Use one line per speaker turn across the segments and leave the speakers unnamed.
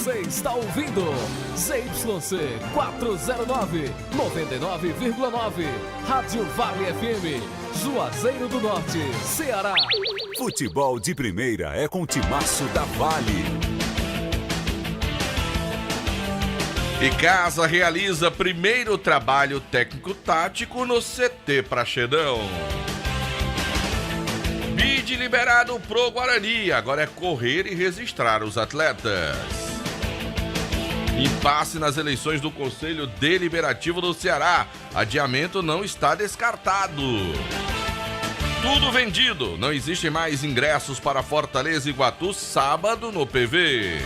Você está ouvindo ZYC 409, 99,9. Rádio Vale FM, Juazeiro do Norte, Ceará.
Futebol de primeira é com o timaço da Vale.
E Casa realiza primeiro trabalho técnico-tático no CT Praxedão. BID liberado pro Guarani, agora é correr e registrar os atletas. Impasse nas eleições do Conselho Deliberativo do Ceará, adiamento não está descartado. Tudo vendido, não existem mais ingressos para Fortaleza e Iguatu sábado no PV.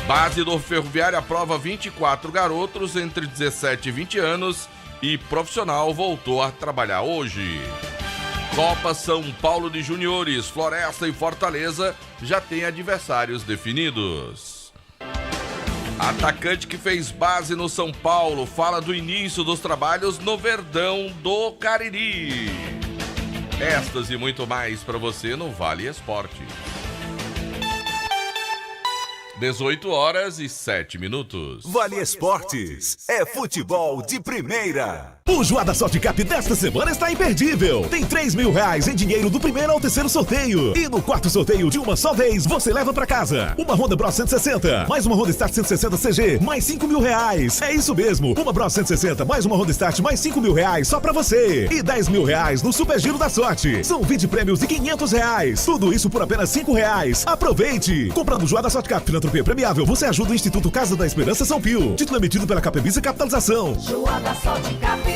Base do Ferroviário aprova 24 garotos entre 17 e 20 anos e profissional voltou a trabalhar hoje. Copa São Paulo de Juniores, Floresta e Fortaleza já têm adversários definidos. Atacante que fez base no São Paulo fala do início dos trabalhos no Verdão do Cariri. Estas e muito mais para você no Vale Esporte. 18h07.
Vale Esportes é futebol de primeira.
O Joada Sorte Cap desta semana está imperdível. Tem R$3.000 em dinheiro do primeiro ao terceiro sorteio. E no quarto sorteio de uma só vez, você leva pra casa uma Honda Bros 160, mais uma Honda Start 160 CG, mais R$5.000. É isso mesmo, uma Bros 160, mais uma Honda Start, mais R$5.000 só pra você. E R$10.000 no Super Giro da Sorte. São 20 prêmios de R$500. Tudo isso por apenas R$5. Aproveite! Comprando Joada Sorte Cap Filantropia Premiável, você ajuda o Instituto Casa da Esperança São Pio. Título emitido pela Capemisa Capitalização.
Joada Sorte Cap.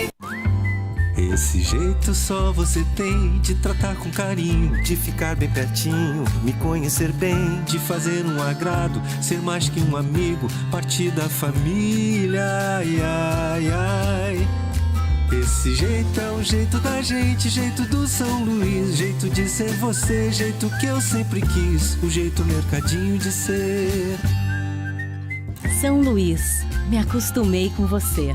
Esse jeito só você tem de tratar com carinho, de ficar bem pertinho, me conhecer bem, de fazer um agrado, ser mais que um amigo, partir da família, ai, ai, ai. Esse jeito é o jeito da gente, jeito do São Luís, jeito de ser você, jeito que eu sempre quis, o jeito mercadinho de ser.
São Luís, me acostumei com você.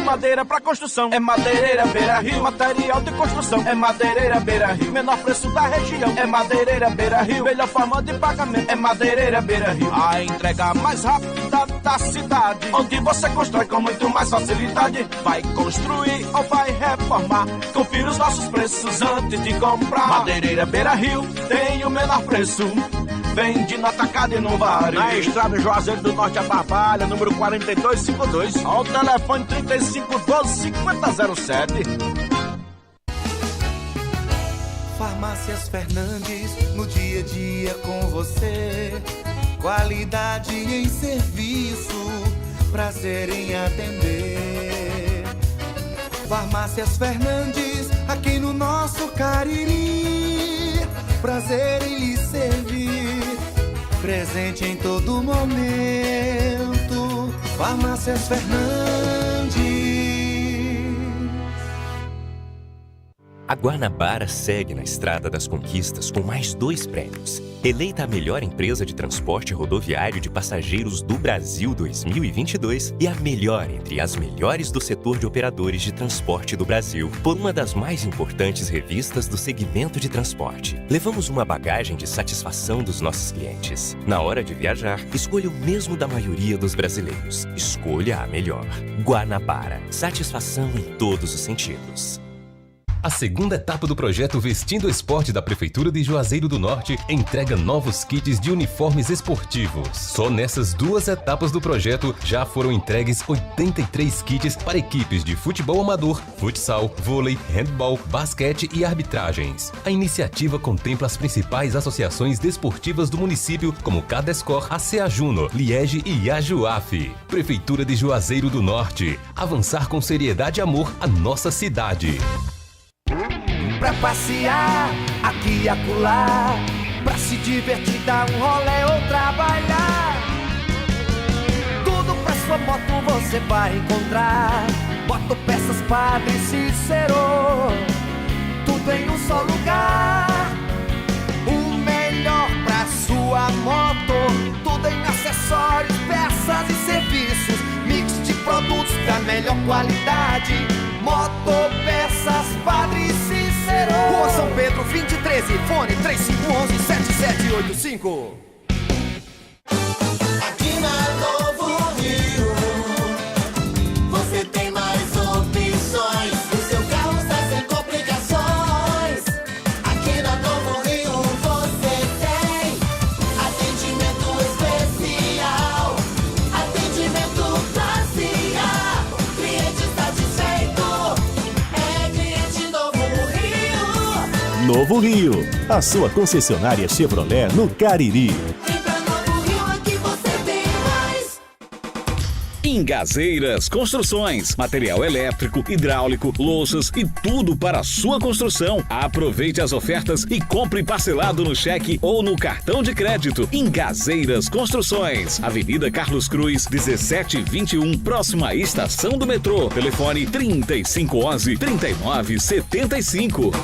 Madeira pra construção, é Madeireira Beira Rio. Material de construção, é Madeireira Beira Rio. Menor preço da região, é Madeireira Beira Rio. Melhor forma de pagamento, é Madeireira Beira Rio. A entrega mais rápida da cidade, onde você constrói com muito mais facilidade. Vai construir ou vai reformar, confira os nossos preços antes de comprar. Madeireira Beira Rio tem o menor preço. Vende no atacado e no varejo. Na estrada Juazeiro do Norte a Barbalha, número 4252. Ao telefone 3512-5007.
Farmácias Fernandes, no dia a dia com você. Qualidade em serviço, prazer em atender. Farmácias Fernandes, aqui no nosso Cariri. Prazer em lhe servir, presente em todo momento. Farmácias Fernandes.
A Guanabara segue na estrada das conquistas com mais 2 prêmios. Eleita a melhor empresa de transporte rodoviário de passageiros do Brasil 2022 e a melhor entre as melhores do setor de operadores de transporte do Brasil, por uma das mais importantes revistas do segmento de transporte. Levamos uma bagagem de satisfação dos nossos clientes. Na hora de viajar, escolha o mesmo da maioria dos brasileiros. Escolha a melhor. Guanabara. Satisfação em todos os sentidos.
A segunda etapa do projeto Vestindo Esporte da Prefeitura de Juazeiro do Norte entrega novos kits de uniformes esportivos. Só nessas 2 etapas do projeto já foram entregues 83 kits para equipes de futebol amador, futsal, vôlei, handball, basquete e arbitragens. A iniciativa contempla as principais associações desportivas do município, como Cadescor, ACA Juno, Liege e Ajuaf. Prefeitura de Juazeiro do Norte. Avançar com seriedade e amor a nossa cidade.
Pra passear, aqui e acolá, pra se divertir, dar um rolê ou trabalhar. Tudo pra sua moto você vai encontrar. Motopeças Padre Cícero, tudo em um só lugar. O melhor pra sua moto, tudo em acessórios, peças e serviços. Mix de produtos da melhor qualidade. Motopeças Padre Cícero, Rua São Pedro 2013, fone 3511-7785.
Aqui na Novo Rio, você tem mais opções. O seu carro está sem complicações. Aqui na Novo Rio você tem atendimento especial, atendimento classe A. Cliente satisfeito é cliente Novo Rio.
Novo Rio, a sua concessionária Chevrolet no Cariri.
Ingazeiras Construções, material elétrico, hidráulico, louças e tudo para a sua construção. Aproveite as ofertas e compre parcelado no cheque ou no cartão de crédito. Ingazeiras Construções, Avenida Carlos Cruz, 1721, próxima à estação do metrô. Telefone 3511-3975.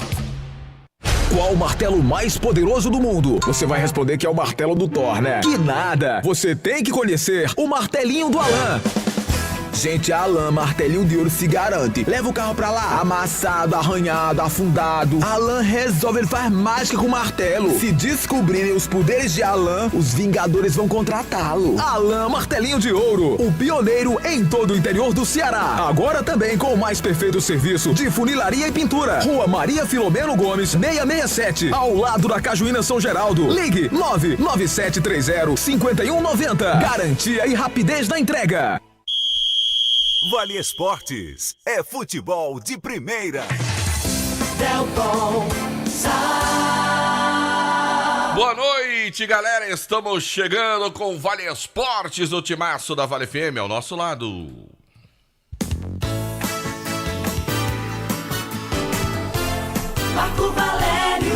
Qual o martelo mais poderoso do mundo? Você vai responder que é o martelo do Thor, né? Que nada! Você tem que conhecer o martelinho do Alan. Gente, a Alan Martelinho de Ouro se garante. Leva o carro pra lá, amassado, arranhado, afundado. Alan resolve, ele faz mágica com o martelo. Se descobrirem os poderes de Alan, os Vingadores vão contratá-lo. Alan Martelinho de Ouro, o pioneiro em todo o interior do Ceará. Agora também com o mais perfeito serviço de funilaria e pintura. Rua Maria Filomeno Gomes, 667, ao lado da Cajuína São Geraldo. Ligue 99730-5190. Garantia e rapidez na entrega.
Vale Esportes é futebol de primeira.
Delton Sá.
Boa noite, galera. Estamos chegando com Vale Esportes do timaço da Vale FM ao nosso lado.
Marco Valério.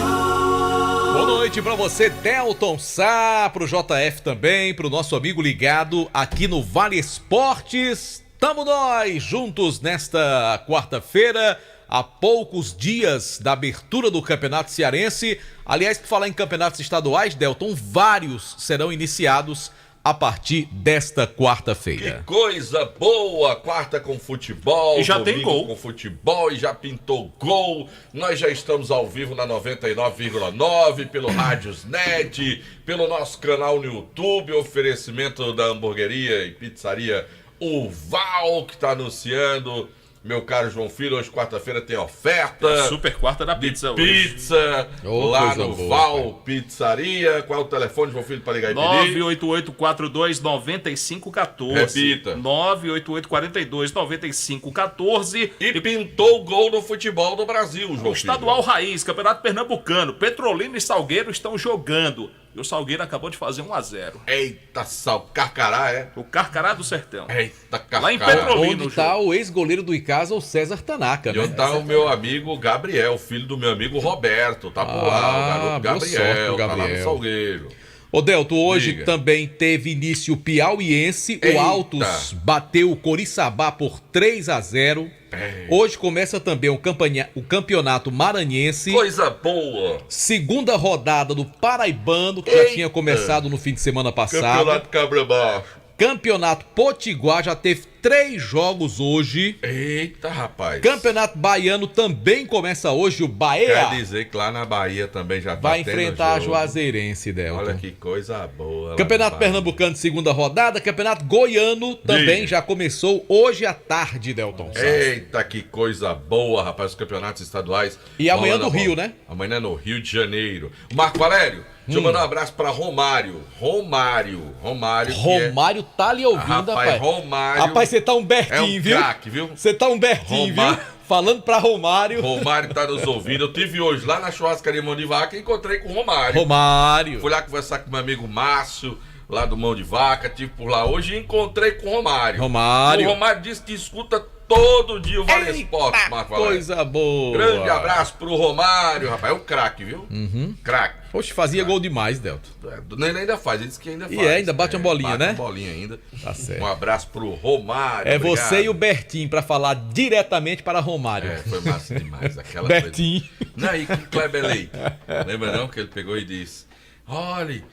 Boa noite pra você, Delton Sá, pro JF também, pro nosso amigo ligado aqui no Vale Esportes. Tamo nós juntos nesta quarta-feira, a poucos dias da abertura do Campeonato Cearense. Aliás, por falar em campeonatos estaduais, Delton, vários serão iniciados a partir desta quarta-feira.
Que coisa boa! Quarta com futebol.
E já tem gol.
Com futebol e já pintou gol. Nós já estamos ao vivo na 99,9 pelo Rádiosnet, pelo nosso canal no YouTube, oferecimento da hamburgueria e pizzaria O Val, que está anunciando. Meu caro João Filho, hoje quarta-feira tem oferta.
Super quarta da pizza hoje.
Pizza, lá no
boa,
Val Pizzaria. Qual é o telefone, João Filho, para ligar e pedir?
988-42-9514.
Repita.
988-42-9514.
E pintou o gol no futebol do Brasil, João Filho.
Estadual Raiz, Campeonato Pernambucano. Petrolina e Salgueiro estão jogando. E o Salgueiro acabou de fazer 1-0.
Eita, Carcará, é?
O Carcará do Sertão.
Eita, Carcará.
Lá em Petrolina.
Onde está o ex-goleiro do Icasa, o César Tanaka,
né? E tá o meu amigo Gabriel, filho do meu amigo Roberto. Tá por lá, o garoto Gabriel. Tá lá no Salgueiro.
Ô Delto, hoje também teve início o piauiense. O Altos bateu o Coriçaba por 3-0. Hoje começa também o campeonato maranhense.
Coisa boa!
Segunda rodada do Paraibano, que já tinha começado no fim de semana passado.
Campeonato Cabra Baixo.
Campeonato Potiguar já teve 3 jogos hoje.
Eita, rapaz.
Campeonato Baiano também começa hoje, o Bahia.
Quer dizer que lá na Bahia também já
vai enfrentar a Juazeirense, Delton.
Olha que coisa boa.
Campeonato Pernambucano, segunda rodada. Campeonato Goiano também já começou hoje à tarde, Delton.
Eita, que coisa boa, rapaz, os campeonatos estaduais.
E amanhã no Rio, né?
Amanhã no Rio de Janeiro. Marco Valério, deixa eu mandar um abraço pra Romário. Romário
tá ali ouvindo, rapaz. Rapaz, você tá um Bertinho, viu?
Craque, viu?
Você tá um Bertinho, viu? Falando pra Romário.
Romário tá nos ouvindo. Eu tive hoje lá na churrascaria Mão de Vaca e encontrei com o Romário. Fui lá conversar com meu amigo Márcio, lá do Mão de Vaca. Tive por lá hoje e encontrei com o Romário. O Romário disse que escuta todo dia o Vale Esportes, Marco Valério.
Coisa boa.
Grande abraço pro Romário, rapaz. É um craque, viu? Craque.
Poxa, fazia gol demais, Delton.
Ele ainda faz, ele disse que ainda faz.
E ainda bate uma bolinha, né?
Bate uma bolinha ainda.
Tá certo.
Um abraço pro Romário.
É obrigado. Você e o Bertinho pra falar diretamente para Romário.
Foi massa demais aquela
Bertinho.
coisa. Não, e com o Kleber Leite. Lembra não que ele pegou e disse: olha,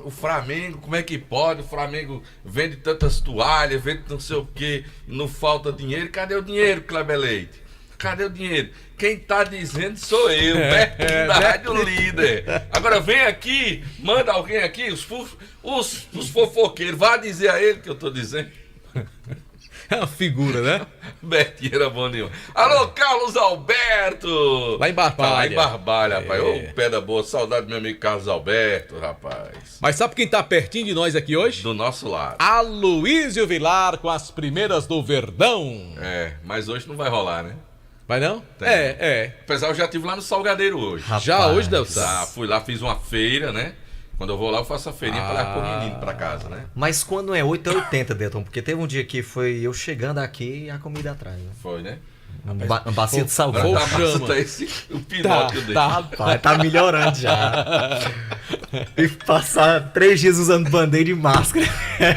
o Flamengo, como é que pode? O Flamengo vende tantas toalhas, vende não sei o quê, não falta dinheiro. Cadê o dinheiro, Kleber Leite? Cadê o dinheiro? Quem tá dizendo sou eu, Betinho da Rádio Líder. Agora vem aqui, manda alguém aqui, os fofoqueiros, vá dizer a ele que eu tô dizendo.
É uma figura, né?
Betinho era bom demais. Alô, Carlos Alberto!
Lá em Barbalha.
Lá em Barbalha, rapaz. Ô, pedra boa, saudade do meu amigo Carlos Alberto, rapaz.
Mas sabe quem tá pertinho de nós aqui hoje?
Do nosso lado.
Aloísio Vilar com as primeiras do Verdão.
Mas hoje não vai rolar, né?
Vai não?
Tem. Apesar, eu já estive lá no Salgadeiro hoje.
Rapaz, já hoje, Deus
sabe. Fui lá, fiz uma feira, né? Quando eu vou lá, eu faço a feirinha pra levar o menino pra casa, né?
Mas quando é 8 é 80, Delton, porque teve um dia que foi eu chegando aqui e a comida atrás. Né?
Foi, né?
Uma bacia de salgado.
O pinóquio que eu dei.
Rapaz, tá melhorando já. E passar 3 dias usando bandeira e máscara.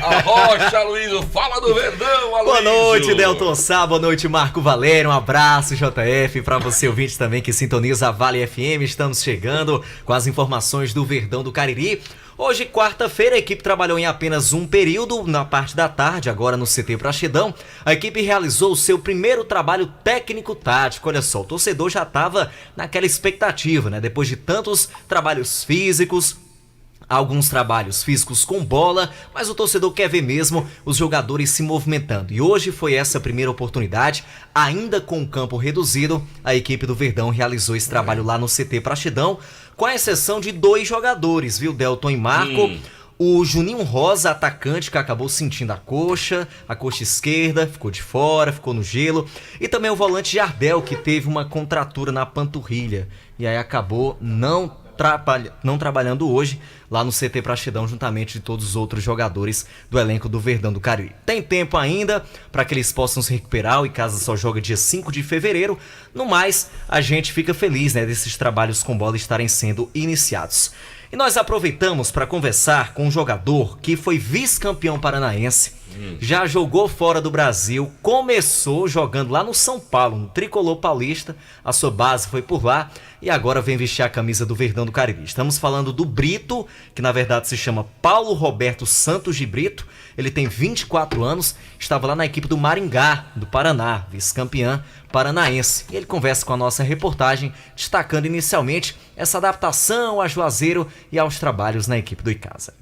Arrocha, Luísio, fala do Verdão, Aloysio.
Boa noite, Delton Sá, boa noite, Marco Valério, um abraço, JF, pra você ouvinte também que sintoniza a Vale FM, estamos chegando com as informações do Verdão do Cariri. Hoje, quarta-feira, a equipe trabalhou em apenas um período, na parte da tarde, agora no CT Praxedão. A equipe realizou o seu primeiro trabalho técnico-tático. Olha só, o torcedor já estava naquela expectativa, né? Depois de tantos trabalhos físicos, alguns trabalhos físicos com bola, mas o torcedor quer ver mesmo os jogadores se movimentando. E hoje foi essa primeira oportunidade, ainda com o campo reduzido, a equipe do Verdão realizou esse trabalho lá no CT Praxedão, com a exceção de 2 jogadores, viu, Delton e Marco? O Juninho Rosa, atacante, que acabou sentindo a coxa esquerda, ficou de fora, ficou no gelo. E também o volante Jardel, que teve uma contratura na panturrilha. E aí acabou não trabalhando hoje lá no CT Praxedão, juntamente de todos os outros jogadores do elenco do Verdão do Cariri. Tem tempo ainda para que eles possam se recuperar, o Icasa só joga dia 5 de fevereiro. No mais, a gente fica feliz, né, desses trabalhos com bola estarem sendo iniciados. E nós aproveitamos para conversar com um jogador que foi vice-campeão paranaense, já jogou fora do Brasil, começou jogando lá no São Paulo, no Tricolor Paulista, a sua base foi por lá e agora vem vestir a camisa do Verdão do Cariri. Estamos falando do Brito, que na verdade se chama Paulo Roberto Santos de Brito. Ele tem 24 anos, estava lá na equipe do Maringá, do Paraná, vice-campeã paranaense. E ele conversa com a nossa reportagem, destacando inicialmente essa adaptação a Juazeiro e aos trabalhos na equipe do Icasa.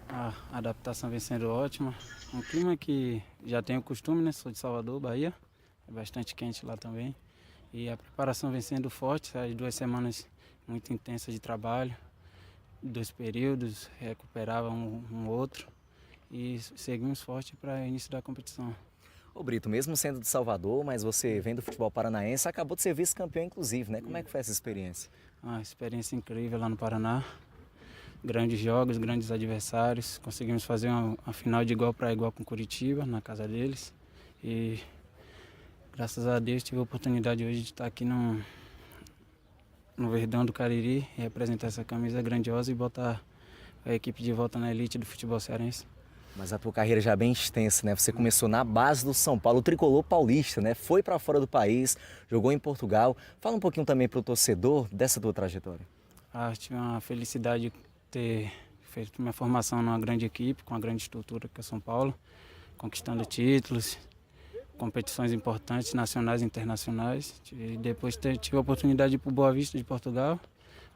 A adaptação vem sendo ótima. Um clima que já tenho costume, né? Sou de Salvador, Bahia. É bastante quente lá também. E a preparação vem sendo forte. As 2 semanas muito intensas de trabalho. 2 períodos, recuperava um outro. E seguimos forte para o início da competição.
Ô Brito, mesmo sendo de Salvador, mas você vem do futebol paranaense, acabou de ser vice-campeão inclusive, né? Como é que foi essa experiência?
Uma experiência incrível lá no Paraná. Grandes jogos, grandes adversários. Conseguimos fazer uma final de igual para igual com Curitiba, na casa deles. E graças a Deus tive a oportunidade hoje de estar aqui no Verdão do Cariri e representar essa camisa grandiosa e botar a equipe de volta na elite do futebol cearense.
Mas a tua carreira já é bem extensa, né? Você começou na base do São Paulo, o Tricolor Paulista, né? Foi para fora do país, jogou em Portugal. Fala um pouquinho também para o torcedor dessa tua trajetória.
Tive uma felicidade de ter feito minha formação numa grande equipe, com uma grande estrutura que é São Paulo, conquistando títulos, competições importantes, nacionais e internacionais. E depois tive a oportunidade de ir para o Boa Vista de Portugal,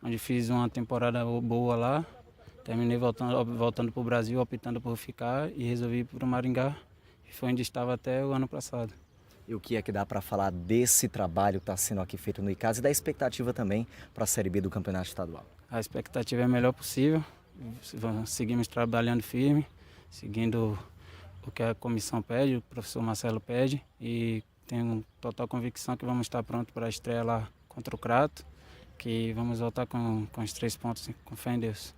onde fiz uma temporada boa lá. Terminei voltando para o Brasil, optando por ficar e resolvi ir para o Maringá. E foi onde estava até o ano passado.
E o que é que dá para falar desse trabalho que está sendo aqui feito no Icasa e da expectativa também para a Série B do Campeonato Estadual?
A expectativa é a melhor possível. Seguimos trabalhando firme, seguindo o que a comissão pede, o professor Marcelo pede. E tenho total convicção que vamos estar prontos para a estreia lá contra o Crato, que vamos voltar com os 3 pontos, com fé em Deus.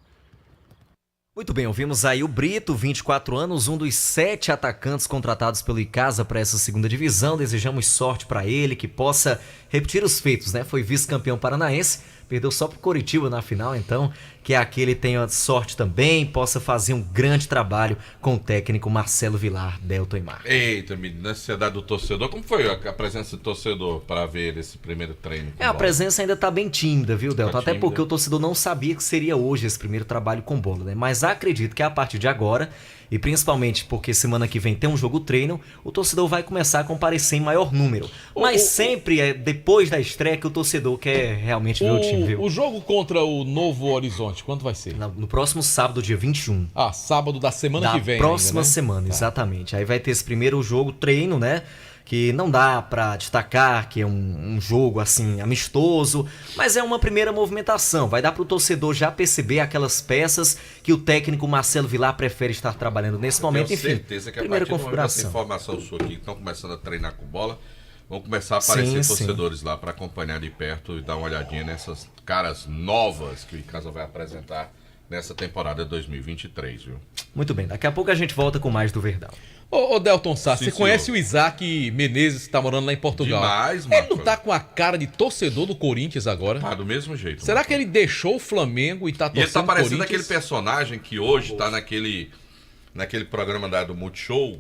Muito bem, ouvimos aí o Brito, 24 anos, um dos 7 atacantes contratados pelo Icasa para essa segunda divisão. Desejamos sorte para ele, que possa repetir os feitos, né? Foi vice-campeão paranaense, Perdeu só pro Coritiba na final, então, que aquele tenha sorte também, possa fazer um grande trabalho com o técnico Marcelo Vilar, Delton e Marcos.
Eita, na ansiedade do torcedor, como foi a presença do torcedor para ver esse primeiro treino?
A presença ainda tá bem tímida, viu, Delton? Até
tímida.
porque o torcedor não sabia que seria hoje esse primeiro trabalho com bola, né? Mas acredito que a partir de agora, e principalmente porque semana que vem tem um jogo treino, o torcedor vai começar a comparecer em maior número. Mas sempre é depois da estreia que o torcedor quer realmente ver o time, viu?
O jogo contra o Novo Horizonte, quando vai ser?
No próximo sábado, dia 21.
Ah, sábado da semana que vem.
Próxima
ainda, né?
semana, exatamente. Aí vai ter esse primeiro jogo treino, né? Que não dá pra destacar que é um jogo assim amistoso, mas é uma primeira movimentação. Vai dar pro torcedor já perceber aquelas peças que o técnico Marcelo Vilar prefere estar trabalhando nesse momento.
Tenho
Enfim,
certeza que
primeira
a partir do momento dessa
configuração.
informação sua aqui, que estão começando a treinar com bola, vão começar a aparecer
Sim,
torcedores lá para acompanhar de perto e dar uma olhadinha nessas caras novas que o Icasa vai apresentar nessa temporada 2023, viu?
Muito bem, daqui a pouco a gente volta com mais do Verdão.
Ô Delton Sá,
Sim,
você conhece o Isaac Menezes que tá morando lá em Portugal?
Demais,
Ele
Marco.
não tá com a cara de torcedor do Corinthians agora?
Tá do mesmo jeito.
Será que ele deixou o Flamengo e tá
E
torcendo
ele tá parecendo
Corinthians?
aquele personagem que hoje tá naquele programa do Multishow,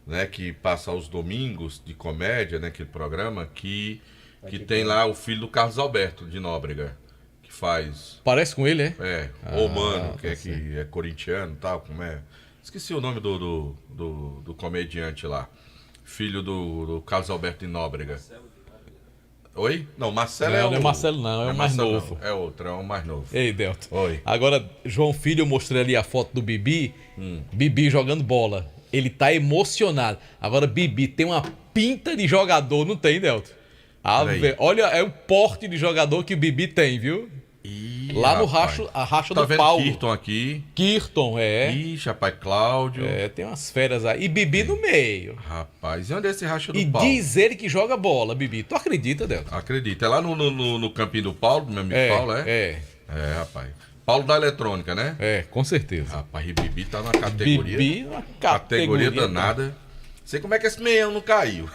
né, que passa aos domingos de comédia, né, aquele programa que tem lá o filho do Carlos Alberto de Nóbrega, que faz...
Parece com ele, é?
É, Romano, que é corintiano e tal, como é... Esqueci o nome do comediante lá, filho do Carlos Alberto de Nóbrega. Oi? Não, Marcelo
Não é Marcelo não, é o mais
Marcelo
novo.
não, é outro, é o mais novo.
Ei, Delton.
Oi.
Agora, João Filho, eu mostrei ali a foto do Bibi. Bibi jogando bola. Ele tá emocionado. Agora, Bibi tem uma pinta de jogador, não tem, Delton? Olha, é o porte de jogador que o Bibi tem, viu? Lá no racha
Tá
do
vendo
Paulo.
Kirton aqui?
Kirton, é.
Ixi, rapaz, Cláudio.
É, tem umas feras aí. E Bibi no meio.
Rapaz, e onde é esse racha do
E
Paulo?
diz ele que joga bola, Bibi. Tu acredita, Delton?
Acredita. É lá no campinho do Paulo, meu amigo Paulo, é? É, rapaz. Paulo da eletrônica, né?
É, com certeza.
Rapaz, e Bibi tá na categoria.
Bibi, uma
categoria danada. Sei como é que esse meião não caiu.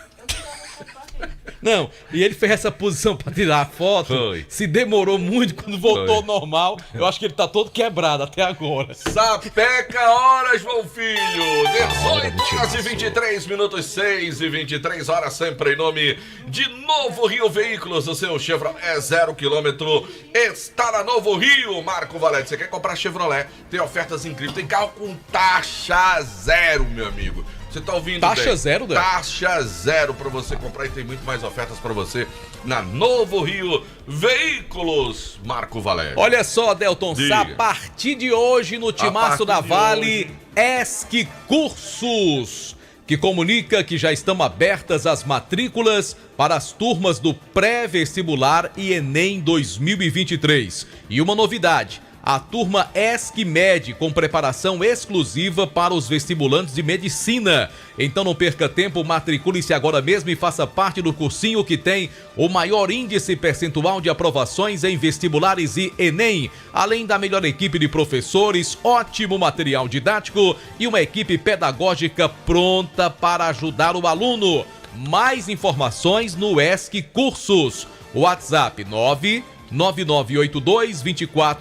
Não, e ele fez essa posição pra tirar a foto. Se demorou muito quando voltou ao normal. Eu acho que ele tá todo quebrado até agora.
Sapeca horas, João Filho. 18 horas e 23 minutos, 6 e 23 horas, sempre em nome de Novo Rio Veículos. O seu Chevrolet 0 km está na Novo Rio. Marco Valete, você quer comprar Chevrolet? Tem ofertas incríveis. Tem carro com taxa zero, meu amigo. Você tá ouvindo?
Taxa zero, Del?
Taxa zero pra você comprar e tem muito mais ofertas pra você na Novo Rio Veículos, Marco Valério.
Olha só, Delton,
Diga.
a partir de hoje no Timaço da Vale, ESC Cursos, que comunica que já estão abertas as matrículas para as turmas do pré-vestibular e Enem 2023. E uma novidade, a turma ESC Med, com preparação exclusiva para os vestibulantes de medicina. Então não perca tempo, matricule-se agora mesmo e faça parte do cursinho que tem o maior índice percentual de aprovações em vestibulares e Enem, além da melhor equipe de professores, ótimo material didático e uma equipe pedagógica pronta para ajudar o aluno. Mais informações no ESC Cursos. WhatsApp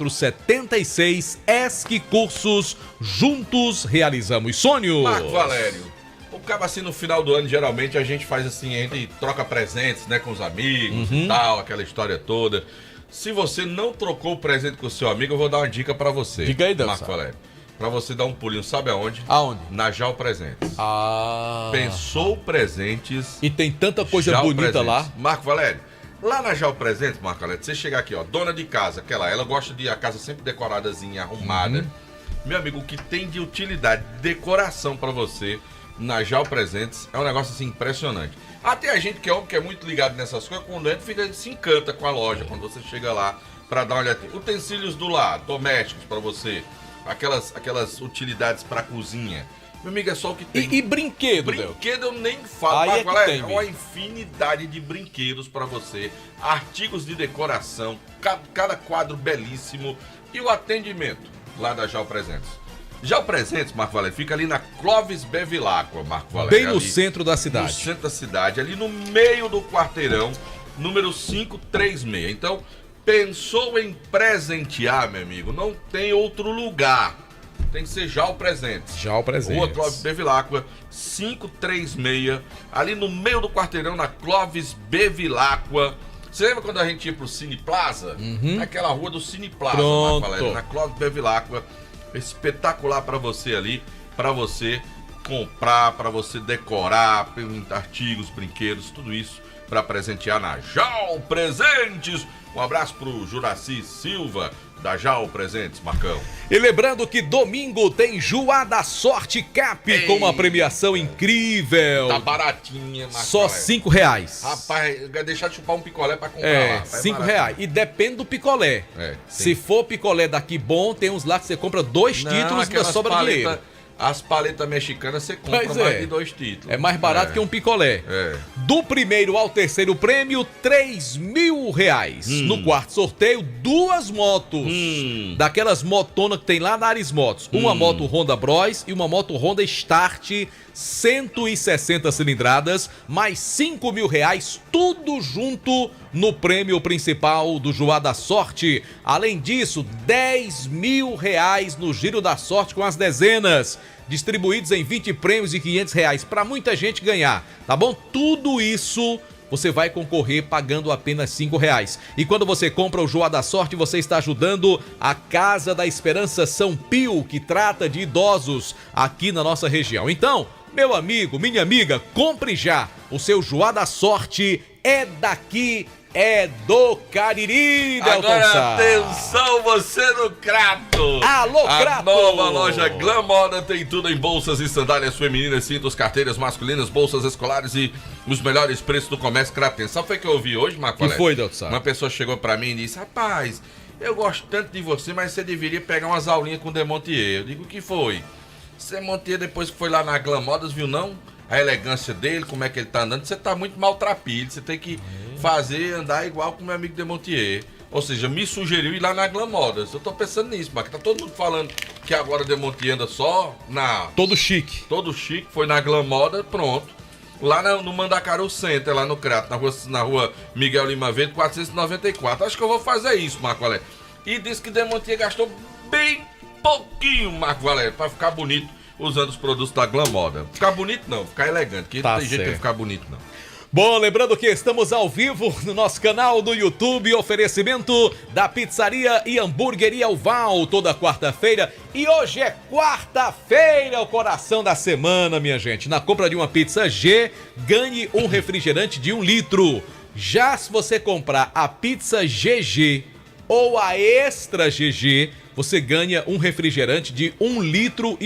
99982-2476, ESC Cursos, juntos realizamos sonhos.
Marco Valério, o cabo assim no final do ano, geralmente a gente faz assim, a gente troca presentes, né, com os amigos e tal, aquela história toda. Se você não trocou o presente com o seu amigo, eu vou dar uma dica pra você.
Diga aí,
Marco Valério. Pra você dar um pulinho, sabe aonde?
Aonde?
Na Jau Presentes.
Ah.
Pensou Presentes.
E tem tanta coisa
Jau
bonita
Presentes.
lá.
Marco Valério, lá na Jau Presentes, Marco Valério, você chegar aqui, ó, dona de casa, ela gosta de a casa sempre decoradazinha, arrumada. Meu amigo, o que tem de utilidade, decoração pra você na Jau Presentes é um negócio assim impressionante. Até a gente que é homem, que é muito ligado nessas coisas, quando entra, se encanta com a loja, quando você chega lá pra dar uma olhada. Utensílios do lar, domésticos pra você, aquelas utilidades pra cozinha. Meu amigo, é só o que tem.
E brinquedo,
Brinquedo eu nem falo.
Aí
Marco
é que
Valério,
tem,
é uma
bicho.
infinidade de brinquedos pra você, artigos de decoração, cada quadro belíssimo e o atendimento lá da Jau Presentes. Jau Presentes, Marco Valério, fica ali na Clóvis Bevilacqua, Marco Valério.
Bem no
ali,
centro da cidade.
No centro da cidade, ali no meio do quarteirão, número 536. Então, Pensou em presentear, meu amigo? Não tem outro lugar. Tem que ser Já o Presentes.
Já o Presentes.
Rua Clóvis Bevilacqua, 536, ali no meio do quarteirão, na Clóvis Bevilacqua. Você lembra quando a gente ia pro Cine Plaza? Naquela rua do Cine Plaza,
Pronto.
na Clóvis Bevilacqua. Espetacular pra você ali, pra você comprar, pra você decorar, artigos, brinquedos, tudo isso pra presentear na Jau Presentes. Um abraço pro Juraci Silva, da Jau Presentes, Marcão.
E lembrando que domingo tem Joá da Sorte Cap, com uma premiação incrível.
Tá baratinha, Marcão.
Só R$5.
Rapaz, vai deixar de chupar um picolé pra comprar
É,
lá.
R$5. E depende do picolé. Se for picolé daqui bom, tem uns lá que você compra 2 títulos e ainda sobra dinheiro.
As paletas mexicanas você compra
Pois
mais
é.
de 2 títulos.
É mais barato que um picolé. Do primeiro ao terceiro prêmio, R$3.000. No quarto sorteio, 2 motos. Daquelas motonas que tem lá na Aris Motos. Uma moto Honda Bros e uma moto Honda Start 160 cilindradas, mais R$5.000, tudo junto no prêmio principal do Joá da Sorte. Além disso, R$10.000 no Giro da Sorte com as dezenas, distribuídos em 20 prêmios de R$500 para muita gente ganhar, tá bom? Tudo isso você vai concorrer pagando apenas R$5. E quando você compra o Joá da Sorte, você está ajudando a Casa da Esperança São Pio, que trata de idosos aqui na nossa região. Então, meu amigo, minha amiga, compre já. O seu Joá da Sorte é daqui, é do Cariri, Delton
Agora
Sá.
atenção, você no Crato.
Alô,
A
Crato.
nova loja Glam Moda tem tudo em bolsas e sandálias femininas, cintos, carteiras masculinas, bolsas escolares e os melhores preços do comércio cratense. Sabe o que foi que eu ouvi hoje, Marco
Que
Alex?
foi, Delton Sá?
Uma pessoa chegou pra mim e disse: rapaz, eu gosto tanto de você, mas você deveria pegar umas aulinhas com o Demontier. Eu digo: o que foi? Demontier, depois que foi lá na Glam Modas, viu não? A elegância dele, como é que ele tá andando. Você tá muito maltrapilho, você tem que fazer, andar igual com o meu amigo Demontier. Ou seja, me sugeriu ir lá na Glam Modas. Eu tô pensando nisso, mas tá todo mundo falando que agora o Demontier anda só na...
Todo chique.
Todo chique, foi na Glam Moda, pronto. Lá no Mandacaru Center, lá no Crato, na rua Miguel Lima Verde, 494. Acho que eu vou fazer isso, Marco Valério. E disse que Demontier gastou bem pouquinho, Marco Valério, pra ficar bonito usando os produtos da Glam Moda. Ficar bonito não, ficar elegante, que não tem jeito de ficar bonito não.
Bom, lembrando que estamos ao vivo no nosso canal do YouTube, oferecimento da Pizzaria e Hamburgueria Uval, toda quarta-feira. E hoje é quarta-feira, o coração da semana, minha gente. Na compra de uma pizza G, ganhe um refrigerante de 1 litro. Já se você comprar a pizza GG ou a Extra GG, você ganha um refrigerante de 1,5 litro.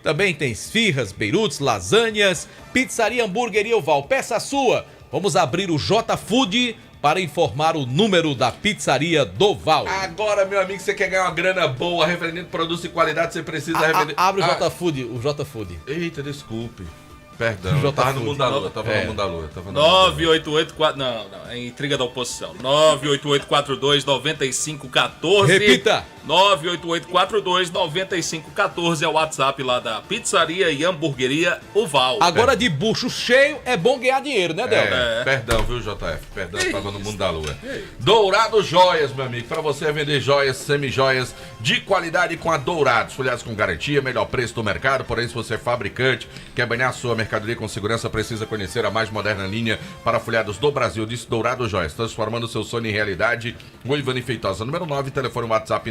Também tem esfirras, beirutes, lasanhas, Pizzaria Hamburgueria Uval. Peça a sua. Vamos abrir o J Food para informar o número da Pizzaria do Val.
Agora, meu amigo, você quer ganhar uma grana boa, referente a produtos de qualidade, você precisa revender...
Abre o J Food, o J Food.
Eita, desculpe. Perdão, eu tava no mundo da lua, tava no mundo da lua.
988... Não, é intriga da oposição. 98842-9514.
Repita!
98842-9514 é o WhatsApp lá da Pizzaria e Hamburgueria Uval.
Agora de bucho cheio é bom ganhar dinheiro, né, Del?
Perdão, viu, JF? Perdão, tava no mundo da lua. Dourado Joias, meu amigo. Pra você vender joias, semi-joias de qualidade com a Dourados. Folhados com garantia, melhor preço do mercado. Porém, se você é fabricante, quer banhar a sua mercadoria com segurança, precisa conhecer a mais moderna linha para folhados do Brasil. Disse Dourado Joias, transformando seu sonho em realidade. Rua Ivani Feitosa, número 9, telefone WhatsApp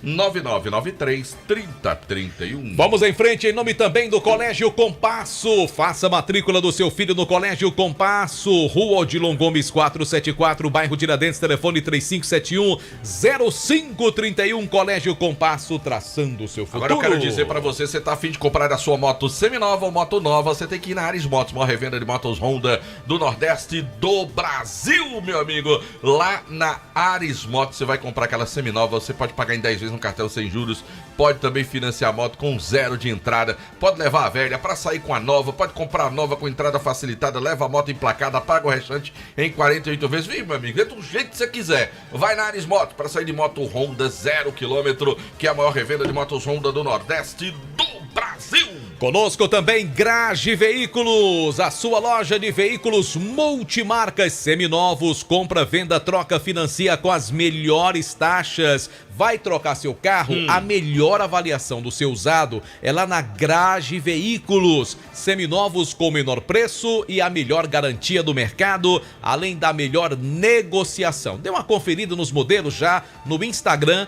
99993-3031.
Vamos em frente em nome também do Colégio Compasso. Faça a matrícula do seu filho no Colégio Compasso. Rua Odilon Gomes 474, bairro Tiradentes, telefone 3571-0531. Colégio Compasso, traçando o seu futuro.
Agora eu quero dizer pra você, você tá afim de comprar a sua moto seminova ou moto nova, você tem que ir na Aris Motos, maior revenda de motos Honda do Nordeste do Brasil, meu amigo. Lá na Aris Motos você vai comprar aquela seminova, você pode pagar em 10 vezes no cartão sem juros, pode também financiar a moto com 0 de entrada, pode levar a velha pra sair com a nova, pode comprar a nova com entrada facilitada, leva a moto emplacada, paga o restante em 48 vezes. Vem, meu amigo, é do jeito que você quiser. Vai na Aris Motos pra sair de moto Honda 0 km, que é a maior revenda de motos Honda do Nordeste do Brasil.
Conosco também Grage Veículos, a sua loja de veículos multimarcas seminovos, compra, venda, troca, financia com as melhores taxas. Vai trocar seu carro? A melhor avaliação do seu usado é lá na Grage Veículos. Seminovos com o menor preço e a melhor garantia do mercado, além da melhor negociação. Dê uma conferida nos modelos já no Instagram,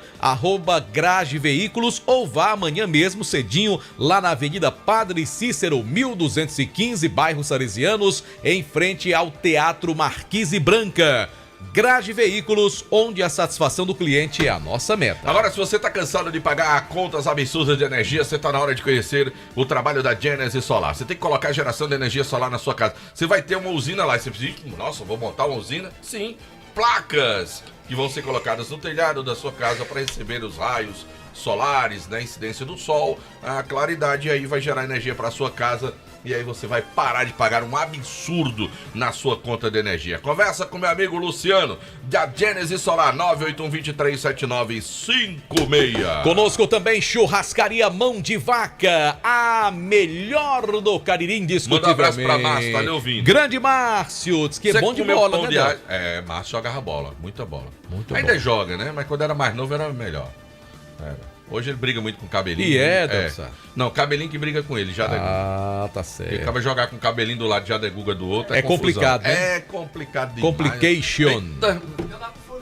@Grage Veículos, ou vá amanhã mesmo cedinho lá na Avenida Padre Cícero, 1215, bairro Salesianos, em frente ao Teatro Marquise Branca. Grage Veículos, onde a satisfação do cliente é a nossa meta.
Agora, se você está cansado de pagar contas absurdas de energia, você está na hora de conhecer o trabalho da Genesis Solar. Você tem que colocar a geração de energia solar na sua casa. Você vai ter uma usina lá e você precisa, nossa, vou montar uma usina? Sim, placas que vão ser colocadas no telhado da sua casa para receber os raios solares, né, incidência do sol, a claridade, aí vai gerar energia para sua casa. E aí você vai parar de pagar um absurdo na sua conta de energia. Conversa com meu amigo Luciano, da Genesis Solar, 981-237956.
Conosco também Churrascaria Mão de Vaca, a melhor do Cariri, indiscutivelmente.
Manda um abraço pra Márcio, tá lhe ouvindo.
Grande Márcio, diz que é bom de bola, né?
Márcio joga bola, muita bola.
Muito
Ainda
bom.
joga, né? Mas quando era mais novo era melhor. Era. Hoje ele briga muito com o Cabelinho.
E Delsa?
Não, Cabelinho que briga com ele, já
tá certo.
Ele acaba de jogar com o Cabelinho do lado, já da Guga do outro.
É
confusão.
complicado, né?
É complicado demais.
Complication.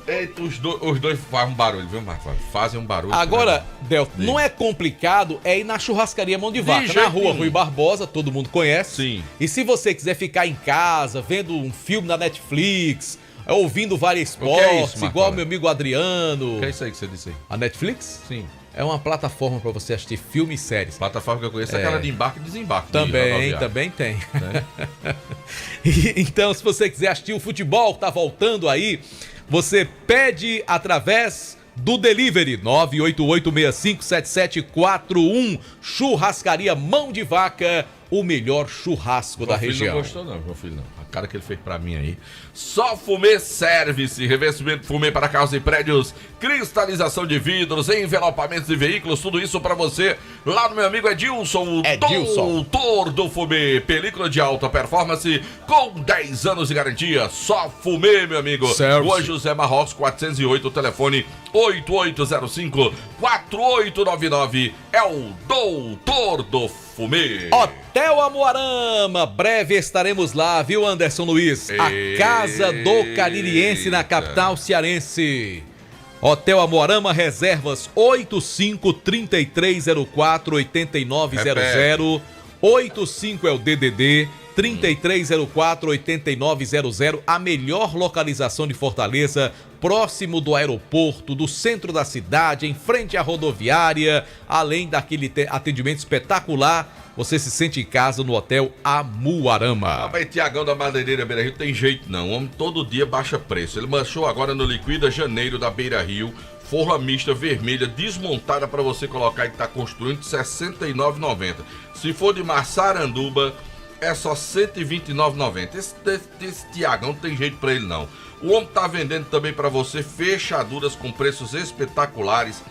Eita, os dois fazem um barulho, viu, Marcos? Fazem um barulho.
Agora, Delta, não é complicado é ir na Churrascaria Mão de Vaca, na rua Rui Barbosa, todo mundo conhece.
Sim.
E se você quiser ficar em casa, vendo um filme na Netflix, ouvindo vários esportes, igual meu amigo Adriano.
O que é isso aí que você disse aí?
A Netflix?
Sim.
É uma plataforma para você assistir filmes e séries.
Plataforma que eu conheço é aquela de embarque e desembarque.
Também tem. Então, se você quiser assistir o futebol que tá voltando aí, você pede através do delivery 988657741. Churrascaria Mão de Vaca, o melhor churrasco da região.
Não gostou não, meu filho não. A cara que ele fez pra mim aí. Só Fumê Service, revestimento Fumê para carros e prédios, cristalização de vidros, envelopamentos de veículos, tudo isso pra você lá no meu amigo Edilson, doutor do Fumê. Película de alta performance com 10 anos de garantia. Só Fumê, meu amigo. Rua José Marrocos 408, telefone 8805-4899. É o doutor do Fumê.
Hotel Amoarama, breve estaremos lá, viu, Anderson Luiz? A casa do caririense na capital cearense. Hotel Amoarama, reservas 85-3304-8900. 85 é o DDD, 3304-8900, a melhor localização de Fortaleza, próximo do aeroporto, do centro da cidade, em frente à rodoviária, além daquele atendimento espetacular. Você se sente em casa no Hotel Amuarama.
Rapaz, Tiagão da Madeireira Beira Rio tem jeito não, o homem todo dia baixa preço. Ele manchou agora no Liquida Janeiro da Beira Rio, forra mista vermelha desmontada para você colocar e tá construindo, R$ 69,90. Se for de Massaranduba, é só R$ 129,90. Esse Tiagão não tem jeito para ele não. O homem tá vendendo também para você fechaduras com preços espetaculares.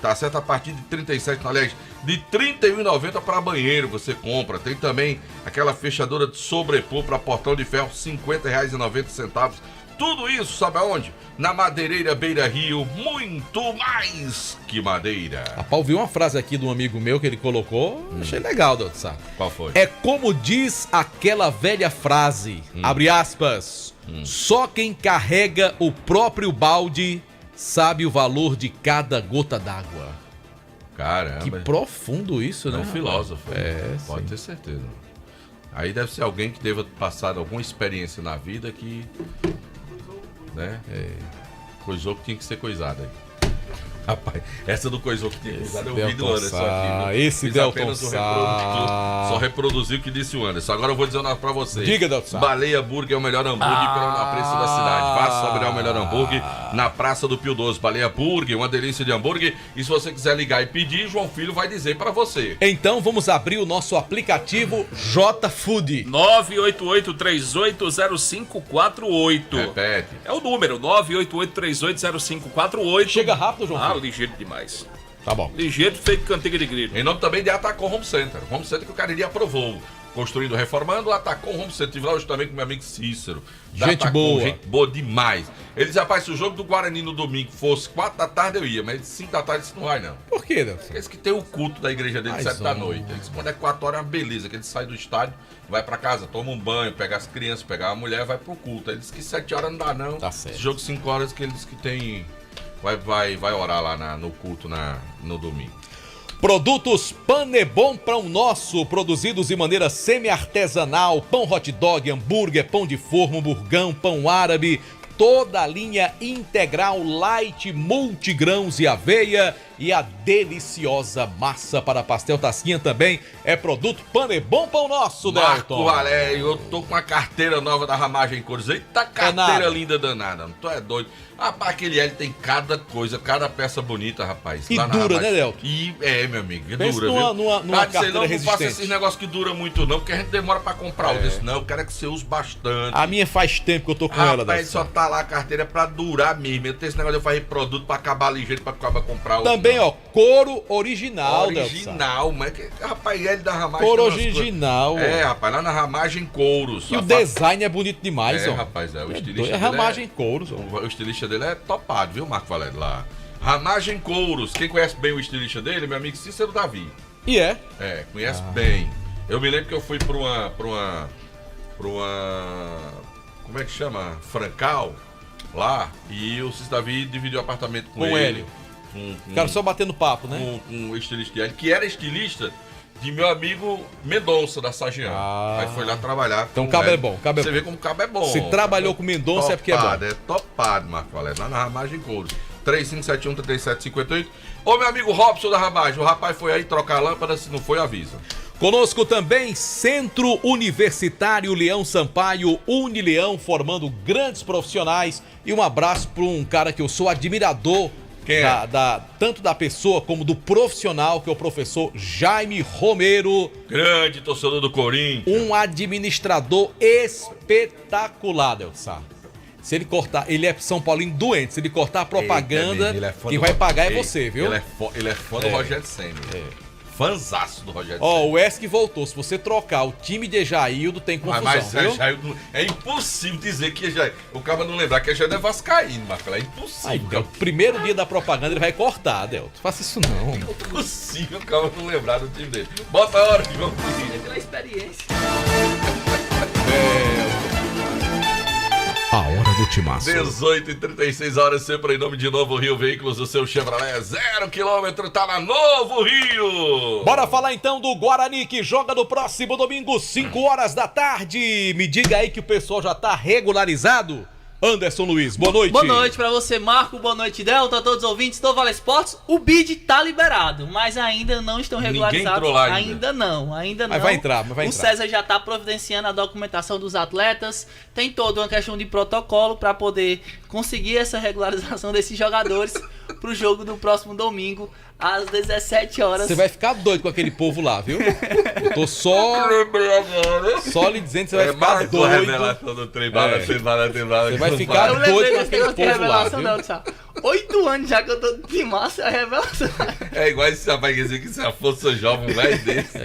Tá certo? A partir de 37, aliás, de R$ 31,90 para banheiro você compra. Tem também aquela fechadura de sobrepor para portão de ferro, R$ 50,90. Tudo isso, sabe aonde? Na Madeireira Beira Rio, muito mais que madeira.
Rapaz, vi uma frase aqui de um amigo meu que ele colocou, achei legal, Doutor Sá.
Qual foi?
É como diz aquela velha frase, abre aspas, só quem carrega o próprio balde sabe o valor de cada gota d'água.
Caramba.
Que profundo isso, né?
É um filósofo. Pode
sim.
ter certeza. Aí deve ser alguém que deva passar alguma experiência na vida que... né? Coisou que tinha que ser coisado aí. Rapaz, essa do coisou que tinha que ser coisado eu vi do Anderson aqui.
Esse Delton
só reproduziu o que disse o Anderson. Agora eu vou dizer uma pra vocês.
Diga, Delton.
Baleia Burger é o melhor hambúrguer na praça da cidade. Vá saborear o melhor hambúrguer na Praça do Pio 12. Baleia Burger, uma delícia de hambúrguer. E se você quiser ligar e pedir, João Filho vai dizer pra você.
Então vamos abrir o nosso aplicativo J Food.
988-380548.
Repete.
É o número, 988-380548.
Chega rápido, João Filho.
Ligeiro demais.
Tá bom.
Ligeiro feito cantiga de grilo.
Em nome também de Atacom Home Center. Home Center que o Cariri aprovou. Construindo, reformando, Atacom Home Center. Estive lá hoje também com meu amigo Cícero.
Gente boa.
Gente boa demais. Ele disse, rapaz, se o jogo do Guarani no domingo fosse 4 da tarde, eu ia. Mas 5 da tarde isso não vai, não.
Por quê, Deus?
Porque eles que tem o culto da igreja dele 7 da noite. Eles, quando é 4 horas, é uma beleza. Que ele sai do estádio, vai pra casa, toma um banho, pega as crianças, pega a mulher, vai pro culto. Ele disse que 7 horas não dá, não.
Tá certo.
Esse jogo 5 horas que ele disse que tem... Vai orar lá no culto no domingo.
Produtos Panebon Pão Nosso, produzidos de maneira semi-artesanal, pão hot dog, hambúrguer, pão de forma, burgão, pão árabe, toda a linha integral light, multigrãos e aveia e a deliciosa massa para pastel tasquinha também é produto Panebon Pão Nosso,
Marco
Delton.
Valério, eu tô com uma carteira nova da Ramagem Cores. Eita, carteira linda danada, não tô é doido. Rapaz, aquele L tem cada coisa, cada peça bonita, rapaz.
E
lá na
dura,
Ramagem.
né, Delton?
E meu amigo,
Pensa
dura,
numa
viu?
carteira
não
resistente.
faça esses negócios que dura muito não, porque a gente demora pra comprar. Eu disse, não, eu quero que você use bastante.
A minha faz tempo que eu tô com ela,
Rapaz, só tá lá a carteira pra durar mesmo. Eu tenho esse negócio de eu fazer produto pra acabar ligeiro, pra acabar comprar outro.
Também, ó, couro original,
Original, mas que, rapaz, L da Ramagem.
Couro
tem umas
original.
coisas- É, rapaz, lá na Ramagem Couros.
E o design é bonito demais,
É,
ó.
rapaz, o estilista
doido, é
dele
Ramagem Couros, ó.
O estilista dele é topado, viu, Marco Valério, lá. Ramagem Couros. Quem conhece bem o estilista dele, meu amigo Cícero Davi.
E é?
É, conhece bem. Eu me lembro que eu fui pra uma... Como é que chama? Francal, lá, e o Cícero Davi dividiu o apartamento com ele.
Hélio. Cara, só batendo papo, né?
Com o estilista de Hélio, que era estilista de meu amigo Mendonça, da Sagião. Aí foi lá trabalhar.
Então
com
cabo é
Hélio.
bom, cabo é
Você
bom.
vê como cabo é bom.
Se trabalhou com Mendonça é porque é bom.
É topado, Marco Valério. Lá na Ramagem Couros. 3571-3758. Ô, meu amigo Robson da Ramagem, o rapaz foi aí trocar a lâmpada, se não foi, avisa.
Conosco também, Centro Universitário Leão Sampaio, Unileão, formando grandes profissionais. E um abraço para um cara que eu sou admirador, tanto da pessoa como do profissional, que é o professor Jaime Romero.
Grande torcedor do Corinthians.
Um administrador espetacular, Delson. Se ele cortar, ele é São Paulino doente. Se ele cortar a propaganda, quem vai pagar é você, viu?
Ele é fã do Rogério Ceni. Fãzaço do Rogério Ceni.
Ó, o Wesley voltou. Se você trocar o time de Jaildo, tem confusão,
Mas
viu?
Jaildo, é impossível dizer que Jaildo... O cara não lembrar que Jaildo é vascaíno, Marcelo. É impossível.
Aí, o primeiro dia da propaganda ele vai cortar, Delton. Faça isso não.
É impossível o cara não lembrar do time dele. Bota a hora que vamos
Pela experiência.
A hora do timaço.
18h36 horas, sempre em nome de Novo Rio Veículos, o seu Chevrolet 0 km, tá na Novo Rio.
Bora falar então do Guarani, que joga no próximo domingo, 5 horas da tarde. Me diga aí que o pessoal já tá regularizado. Anderson Luiz, boa noite.
Boa noite pra você, Marco. Boa noite, Delta, a todos os ouvintes do Vale Esportes. O bid tá liberado, mas ainda não estão regularizados.
Ninguém entrou lá
ainda não.
Mas vai entrar.
O César já tá providenciando a documentação dos atletas. Tem toda uma questão de protocolo pra poder conseguir essa regularização desses jogadores pro jogo do próximo domingo, às 17 horas.
Você vai ficar doido com aquele povo lá, viu? Eu tô só lhe dizendo que você vai ficar doido.
Revelação do trem,
Você vai ficar doido com aquele povo lá, viu?
Não, 8 anos já que eu tô de massa, é a revelação.
É igual esse rapaz que dizia que se a força jovem, um velho desse.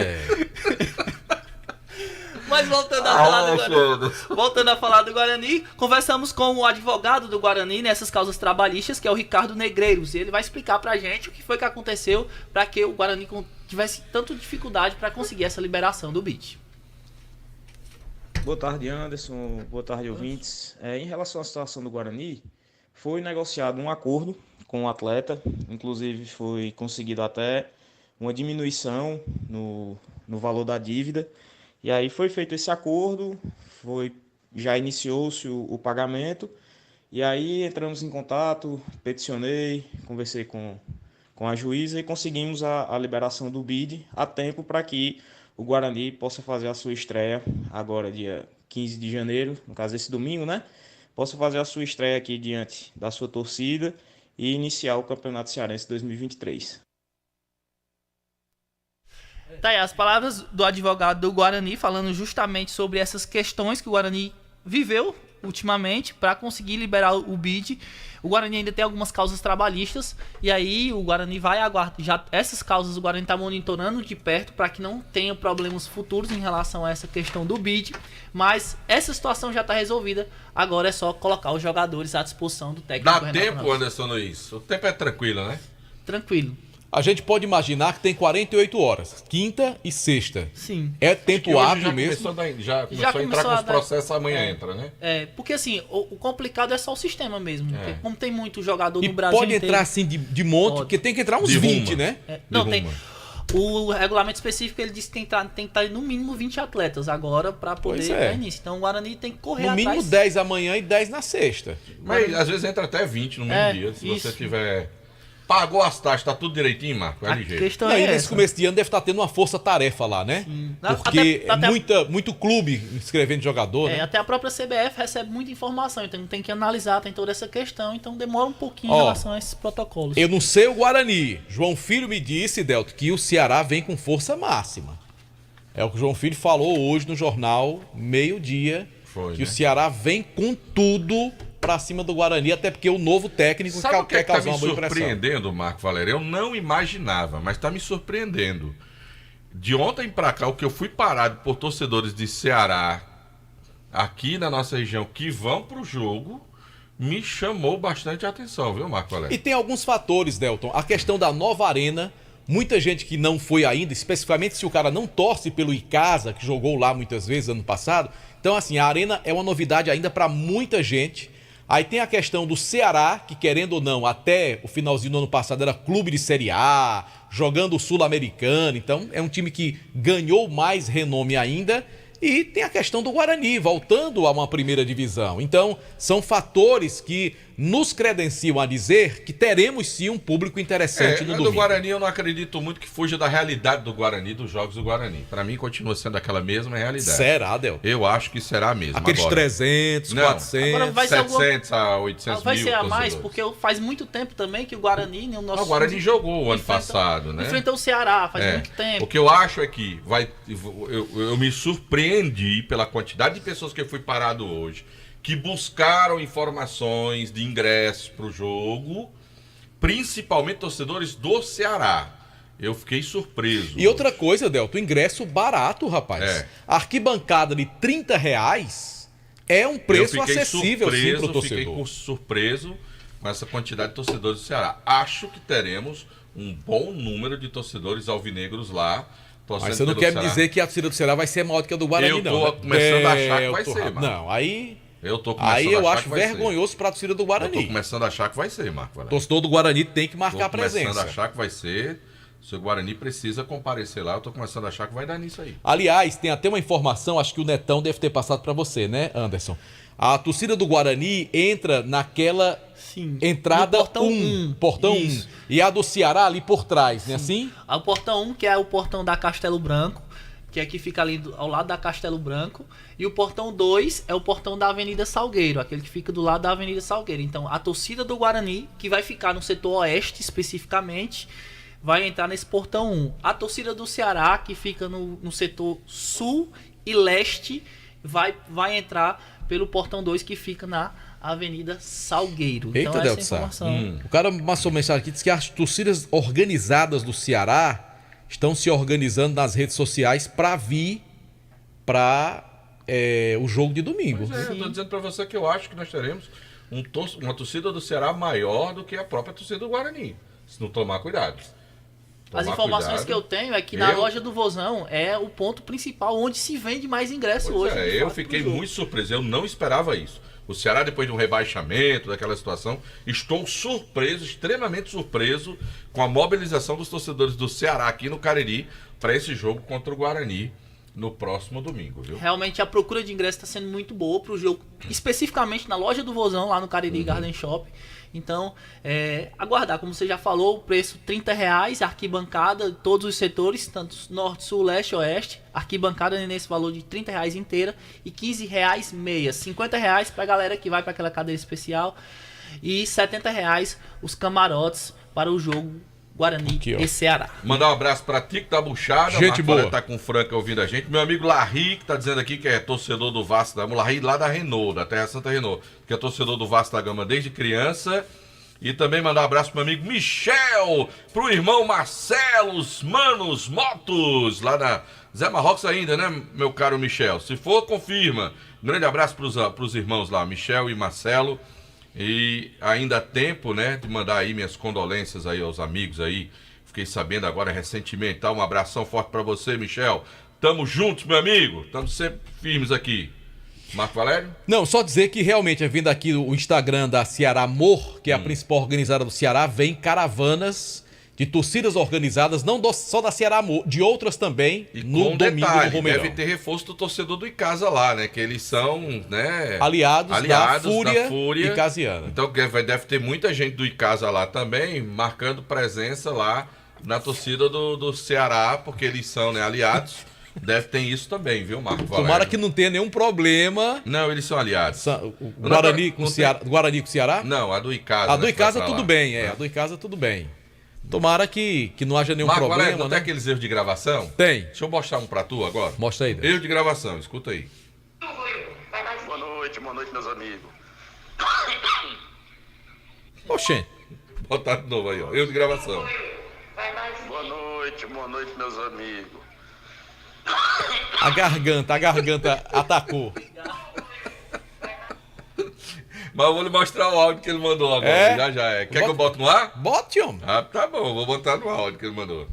Mas voltando a falar do Guarani, conversamos com o advogado do Guarani nessas causas trabalhistas, que é o Ricardo Negreiros. E ele vai explicar pra gente o que foi que aconteceu para que o Guarani tivesse tanta dificuldade para conseguir essa liberação do BID.
Boa tarde, Anderson. Boa tarde, ouvintes. Em relação à situação do Guarani, foi negociado um acordo com o atleta. Inclusive, foi conseguido até uma diminuição no valor da dívida. E aí foi feito esse acordo, já iniciou-se o pagamento, e aí entramos em contato, peticionei, conversei com a juíza e conseguimos a liberação do BID a tempo para que o Guarani possa fazer a sua estreia agora, dia 15 de janeiro, no caso esse domingo, né? Possa fazer a sua estreia aqui diante da sua torcida e iniciar o Campeonato Cearense 2023.
Tá aí as palavras do advogado do Guarani falando justamente sobre essas questões que o Guarani viveu ultimamente para conseguir liberar o bid. O Guarani ainda tem algumas causas trabalhistas e aí o Guarani vai aguardar. Essas causas o Guarani está monitorando de perto para que não tenha problemas futuros em relação a essa questão do bid. Mas essa situação já está resolvida. Agora é só colocar os jogadores à disposição do técnico.
Dá tempo, Anderson Luiz? O tempo é tranquilo, né?
Tranquilo.
A gente pode imaginar que tem 48 horas, quinta e sexta.
Sim.
É tempo hábil mesmo.
Já começou a entrar com os processos, amanhã entra, né?
Porque assim, o complicado é só o sistema mesmo. Porque como tem muito jogador no Brasil
pode entrar assim de monte, porque tem que entrar uns 20, né?
Tem. O regulamento específico ele diz que tem que estar no mínimo 20 atletas agora para poder dar início. Então o Guarani tem que correr atrás.
No mínimo 10 amanhã e 10 na sexta.
Mas às vezes entra até 20 no mesmo dia, se você tiver... Pagou as taxas, tá tudo direitinho, Marco? É ligeiro.
E nesse começo de ano deve estar tendo uma força-tarefa lá, né?
Sim.
Porque muito clube inscrevendo jogador, né?
Até a própria CBF recebe muita informação, então tem que analisar, tem toda essa questão, então demora um pouquinho em relação a esses protocolos.
Eu não sei o Guarani. João Filho me disse, Delto, que o Ceará vem com força máxima. É o que o João Filho falou hoje no jornal, meio-dia, que o Ceará vem com tudo pra cima do Guarani, até porque o novo técnico quer causar uma boa impressão.
Sabe o que tá me surpreendendo, Marco Valério? Eu não imaginava, mas tá me surpreendendo. De ontem pra cá, o que eu fui parado por torcedores de Ceará, aqui na nossa região, que vão pro jogo, me chamou bastante a atenção, viu, Marco Valério?
E tem alguns fatores, Delton. A questão da nova arena, muita gente que não foi ainda, especificamente se o cara não torce pelo Icasa, que jogou lá muitas vezes ano passado. Então, assim, a arena é uma novidade ainda pra muita gente. Aí tem a questão do Ceará, que querendo ou não, até o finalzinho do ano passado era clube de Série A, jogando o Sul-Americano, então é um time que ganhou mais renome ainda. E tem a questão do Guarani, voltando a uma primeira divisão. Então, são fatores que nos credenciam a dizer que teremos sim um público interessante no domingo.
Do Guarani eu não acredito muito que fuja da realidade do Guarani, dos jogos do Guarani. Para mim continua sendo aquela mesma realidade.
Será, Del?
Eu acho que será mesmo.
Aqueles
agora.
300, 400,
agora vai
700 a 800
vai
mil.
Vai ser a mais, porque faz muito tempo também que o Guarani...
O Guarani jogou o ano passado, né?
Enfrentou o Ceará faz muito tempo.
O que eu acho é que eu me surpreendi pela quantidade de pessoas que eu fui parado hoje, que buscaram informações de ingressos para o jogo, principalmente torcedores do Ceará. Eu fiquei surpreso.
E outra coisa, Delto, ingresso barato, rapaz. A arquibancada de R$30 é um preço acessível sim para o torcedor.
Fiquei surpreso com essa quantidade de torcedores do Ceará. Acho que teremos um bom número de torcedores alvinegros lá.
Mas você não quer me dizer que a torcida do Ceará vai ser maior do que a do Guarani, não.
Eu tô começando a achar que vai ser, Marco.
Não, aí
eu
acho vergonhoso para a torcida do Guarani.
Eu tô começando a achar que vai ser, Marco.
O torcedor do Guarani tem que marcar presença.
Tô começando a achar que vai ser. Se o Guarani precisa comparecer lá, eu tô começando a achar que vai dar nisso aí.
Aliás, tem até uma informação, acho que o Netão deve ter passado para você, né, Anderson? A torcida do Guarani entra naquela entrada 1, portão 1. E a do Ceará ali por trás, né assim?
O portão 1, que é o portão da Castelo Branco, que é que fica ali ao lado da Castelo Branco. E o portão 2 é o portão da Avenida Salgueiro, aquele que fica do lado da Avenida Salgueiro. Então, a torcida do Guarani, que vai ficar no setor oeste especificamente, vai entrar nesse portão 1. A torcida do Ceará, que fica no setor sul e leste, vai entrar pelo portão 2, que fica na Avenida Salgueiro.
Eita,
então,
Delta,
essa informação.
O cara passou mensagem aqui, diz que as torcidas organizadas do Ceará estão se organizando nas redes sociais para vir para o jogo de domingo.
Pois eu tô dizendo para você que eu acho que nós teremos uma torcida do Ceará maior do que a própria torcida do Guarani, se não tomar cuidado.
As informações que eu tenho é que na loja do Vozão é o ponto principal onde se vende mais ingresso hoje.
Eu fiquei muito surpreso, eu não esperava isso. O Ceará, depois de um rebaixamento, daquela situação, estou surpreso, extremamente surpreso com a mobilização dos torcedores do Ceará aqui no Cariri para esse jogo contra o Guarani no próximo domingo, viu?
Realmente a procura de ingresso está sendo muito boa para o jogo, especificamente na loja do Vozão, lá no Cariri Garden Shop. Então, aguardar, como você já falou, o preço R$30, arquibancada, todos os setores, tanto norte, sul, leste, oeste, arquibancada nesse valor de R$30 inteira e R$15 meia, R$50 para a galera que vai para aquela cadeira especial e R$70 os camarotes para o jogo Guarani
Aqui, ó.
e Ceará.
Mandar um abraço pra Tico da Buchada.
Gente boa.
Tá com o Franca ouvindo a gente. Meu amigo Larry, que tá dizendo aqui que é torcedor do Vasco da Gama. Larry lá da Renault, da Terra Santa Renault. Que é torcedor do Vasco da Gama desde criança. E também mandar um abraço pro meu amigo Michel, pro irmão Marcelo, os Manos Motos, lá na Zé Marrocos ainda, né, meu caro Michel? Se for, confirma. Um grande abraço pros irmãos lá, Michel e Marcelo. E ainda há tempo, né, de mandar aí minhas condolências aí aos amigos aí. Fiquei sabendo agora recentemente, tá? Um abração forte pra você, Michel. Tamo juntos, meu amigo. Tamo sempre firmes aqui. Marco Valério?
Não, só dizer que realmente, vindo aqui o Instagram da Ceará Amor, que é a principal organizada do Ceará, vem caravanas de torcidas organizadas, não só da Ceará Amor, de outras também,
E
no
com
domingo
detalhe,
do Romeirão.
deve ter reforço do torcedor do Icasa lá, né? Que eles são, né?
Aliados da Fúria
Fúria
Icasiana.
Então deve ter muita gente do Icasa lá também, marcando presença lá na torcida do Ceará, porque eles são, né, aliados. Deve ter isso também, viu, Marco Valério?
Tomara que não tenha nenhum problema.
Não, eles são aliados.
O Guarani com o Ceará? Guarani com o Ceará?
Não, a do Icasa.
A do
né,
Icasa
que vai pra
tudo
lá.
bem, a do Icasa tudo bem. Tomara que não haja nenhum
Marco
problema,
Valério, não
né?
tem aqueles erros de gravação?
Tem.
Deixa eu mostrar um pra tu agora.
Mostra aí.
Erro de gravação, escuta aí.
Boa noite, meus amigos.
Oxê.
Botar de novo aí, ó. Erro de gravação.
Boa noite, meus amigos.
A garganta atacou.
Mas eu vou lhe mostrar o áudio que ele mandou agora.
É?
Já é. Quer que eu bote no ar?
Bote, homem.
Ah, tá bom. Vou botar no áudio que ele mandou.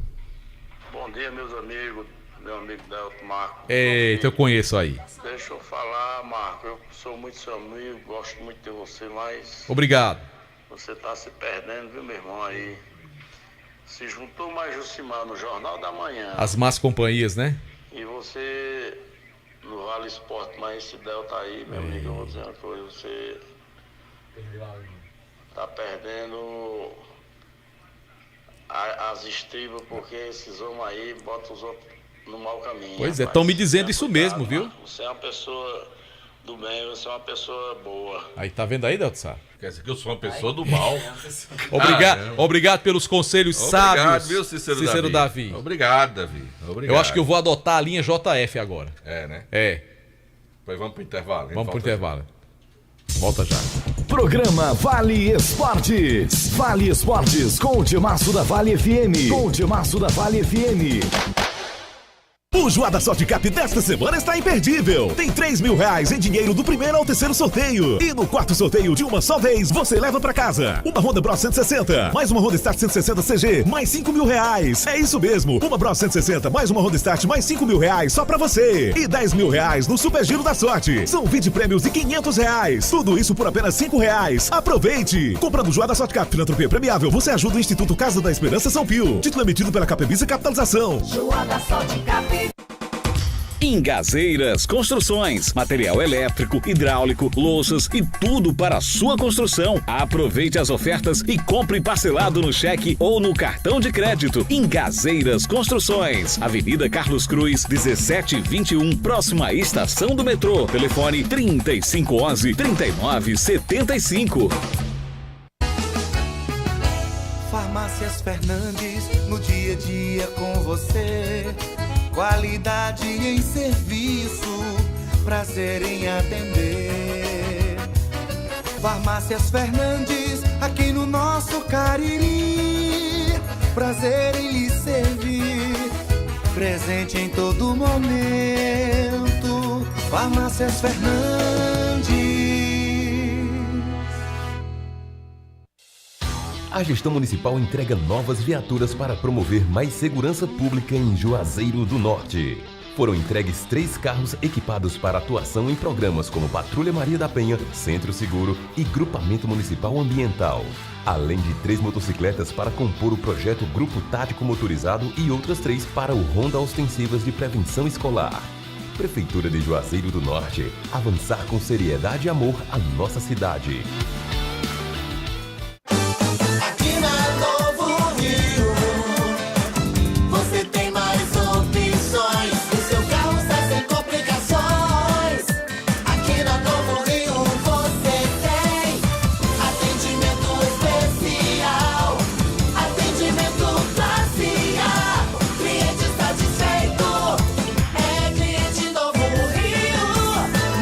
Bom dia, meus amigos. Meu amigo Delto Marco.
Eita, eu conheço aí.
Deixa eu falar, Marco. Eu sou muito seu amigo, gosto muito de você, mas
Obrigado.
você tá se perdendo, viu, meu irmão? Aí se juntou mais Jucimar no Jornal da Manhã.
As más companhias, né?
E você no Vale Esporte, mas esse Delta aí, meu amigo, eu vou dizer uma coisa, você tá perdendo as estribas, porque esses homens aí botam os outros no mau caminho.
Pois é,
rapaz.
estão me dizendo isso
Cuidado,
mesmo, viu?
Marco. Você é uma pessoa do bem, você é uma pessoa boa.
Aí, tá vendo aí, Delto Sá?
Quer dizer que eu sou uma pessoa do mal.
Obrigado pelos conselhos sábios,
viu, Cícero
Davi.
Obrigado, Davi. Obrigado.
Eu acho que eu vou adotar a linha JF agora.
É, né?
É.
Pois vamos pro intervalo.
Vamos pro intervalo. Volta já.
Programa Vale Esportes. Vale Esportes com o timaço da Vale FM. Com o timaço da Vale FM.
O Joada Sorte Cap desta semana está imperdível. Tem R$3.000 em dinheiro do primeiro ao terceiro sorteio. E no quarto sorteio, de uma só vez, você leva pra casa uma Honda Bros 160, mais uma Honda Start 160 CG, mais R$5.000. É isso mesmo, uma Bros 160, mais uma Honda Start, mais R$5.000 só pra você. E R$10.000 no Super Giro da Sorte. São 20 prêmios e R$500. Tudo isso por apenas R$5. Aproveite! Comprando Joada Sorte Cap Filantropia Premiável, você ajuda o Instituto Casa da Esperança São Pio. Título emitido pela Capebisa Capitalização.
Joada Sorte Cap.
Ingazeiras Construções, material elétrico, hidráulico, louças e tudo para a sua construção. Aproveite as ofertas e compre parcelado no cheque ou no cartão de crédito. Ingazeiras Construções, Avenida Carlos Cruz, 1721, próxima à estação do metrô. Telefone 3511-3975.
Farmácias Fernandes, no dia a dia com você. Qualidade em serviço, prazer em atender. Farmácias Fernandes, aqui no nosso Cariri. Prazer em lhe servir, presente em todo momento. Farmácias Fernandes.
A gestão municipal entrega novas viaturas para promover mais segurança pública em Juazeiro do Norte. Foram entregues 3 carros equipados para atuação em programas como Patrulha Maria da Penha, Centro Seguro e Grupamento Municipal Ambiental. Além de 3 motocicletas para compor o projeto Grupo Tático Motorizado e outras 3 para o Ronda Ostensivas de Prevenção Escolar. Prefeitura de Juazeiro do Norte. Avançar com seriedade e amor a nossa cidade.
Você tem mais opções, o seu carro sai sem complicações. Aqui na Novo Rio você tem atendimento especial, atendimento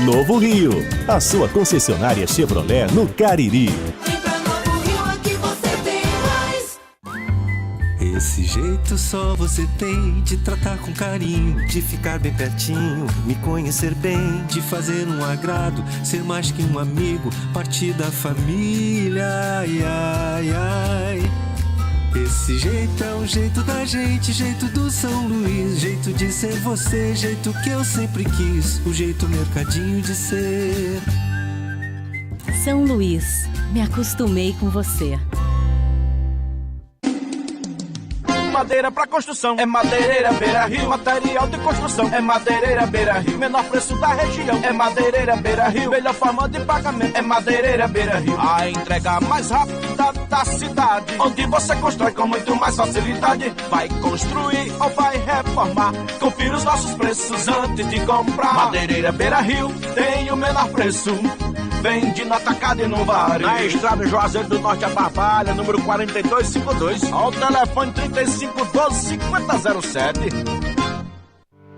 Novo Rio, a sua concessionária Chevrolet no Cariri.
Vem pra Novo Rio, aqui você tem mais.
Esse jeito só você tem de tratar com carinho, de ficar bem pertinho, me conhecer bem, de fazer um agrado, ser mais que um amigo, partir da família, ai, ai, ai. Esse jeito é o jeito da gente, jeito do São Luís, jeito de ser você, jeito que eu sempre quis, o jeito mercadinho de ser.
São Luís, me acostumei com você.
Madeira pra construção é Madeireira Beira Rio. Material de construção é Madeireira Beira Rio. Menor preço da região é Madeireira Beira Rio. Melhor forma de pagamento é Madeireira Beira Rio. A entrega mais rápida da cidade, onde você constrói com muito mais facilidade. Vai construir ou vai reformar? Confira os nossos preços antes de comprar. Madeireira Beira Rio tem o menor preço. Vende no atacado e no varejo. Na estrada Juazeiro do Norte a Barbalha, número 4252. Ao telefone 3512-5007.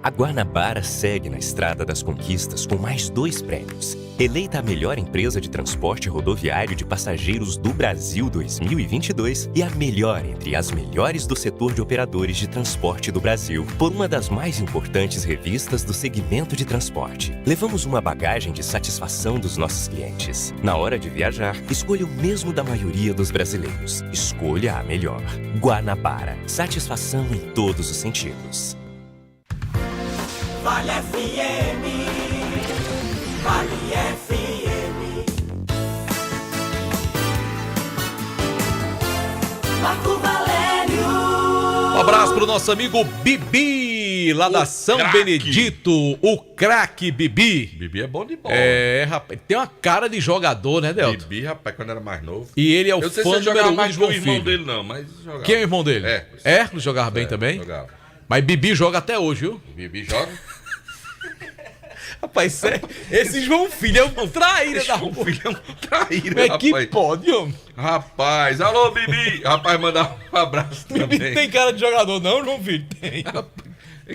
A Guanabara segue na estrada das conquistas com mais 2 prêmios. Eleita a melhor empresa de transporte rodoviário de passageiros do Brasil 2022 e a melhor entre as melhores do setor de operadores de transporte do Brasil, por uma das mais importantes revistas do segmento de transporte. Levamos uma bagagem de satisfação dos nossos clientes. Na hora de viajar, escolha o mesmo da maioria dos brasileiros. Escolha a melhor. Guanabara. Satisfação em todos os sentidos.
Vale FM, Vale FM. Marco Valério.
Um abraço pro nosso amigo Bibi, lá da São Benedito, o craque Bibi.
Bibi é bom de bola.
É, rapaz, tem uma cara de jogador, né, Delton?
Bibi, rapaz, quando era mais novo.
E ele é o
Eu sei
fã
se jogava
número 1
mais
de
que o
João
irmão
Filho.
dele, não, mas jogava.
Quem é o irmão dele? Hércules jogava bem também?
Jogava.
Mas Bibi joga até hoje, viu?
Bibi joga?
Rapaz, sério, esse João Filho é um traíra da rua.
Filho é um traíra,
Como é
rapaz.
que pode, homem?
Rapaz, alô, Bibi. Rapaz, mandar um abraço também.
Bibi tem cara de jogador não, João Filho? Tem.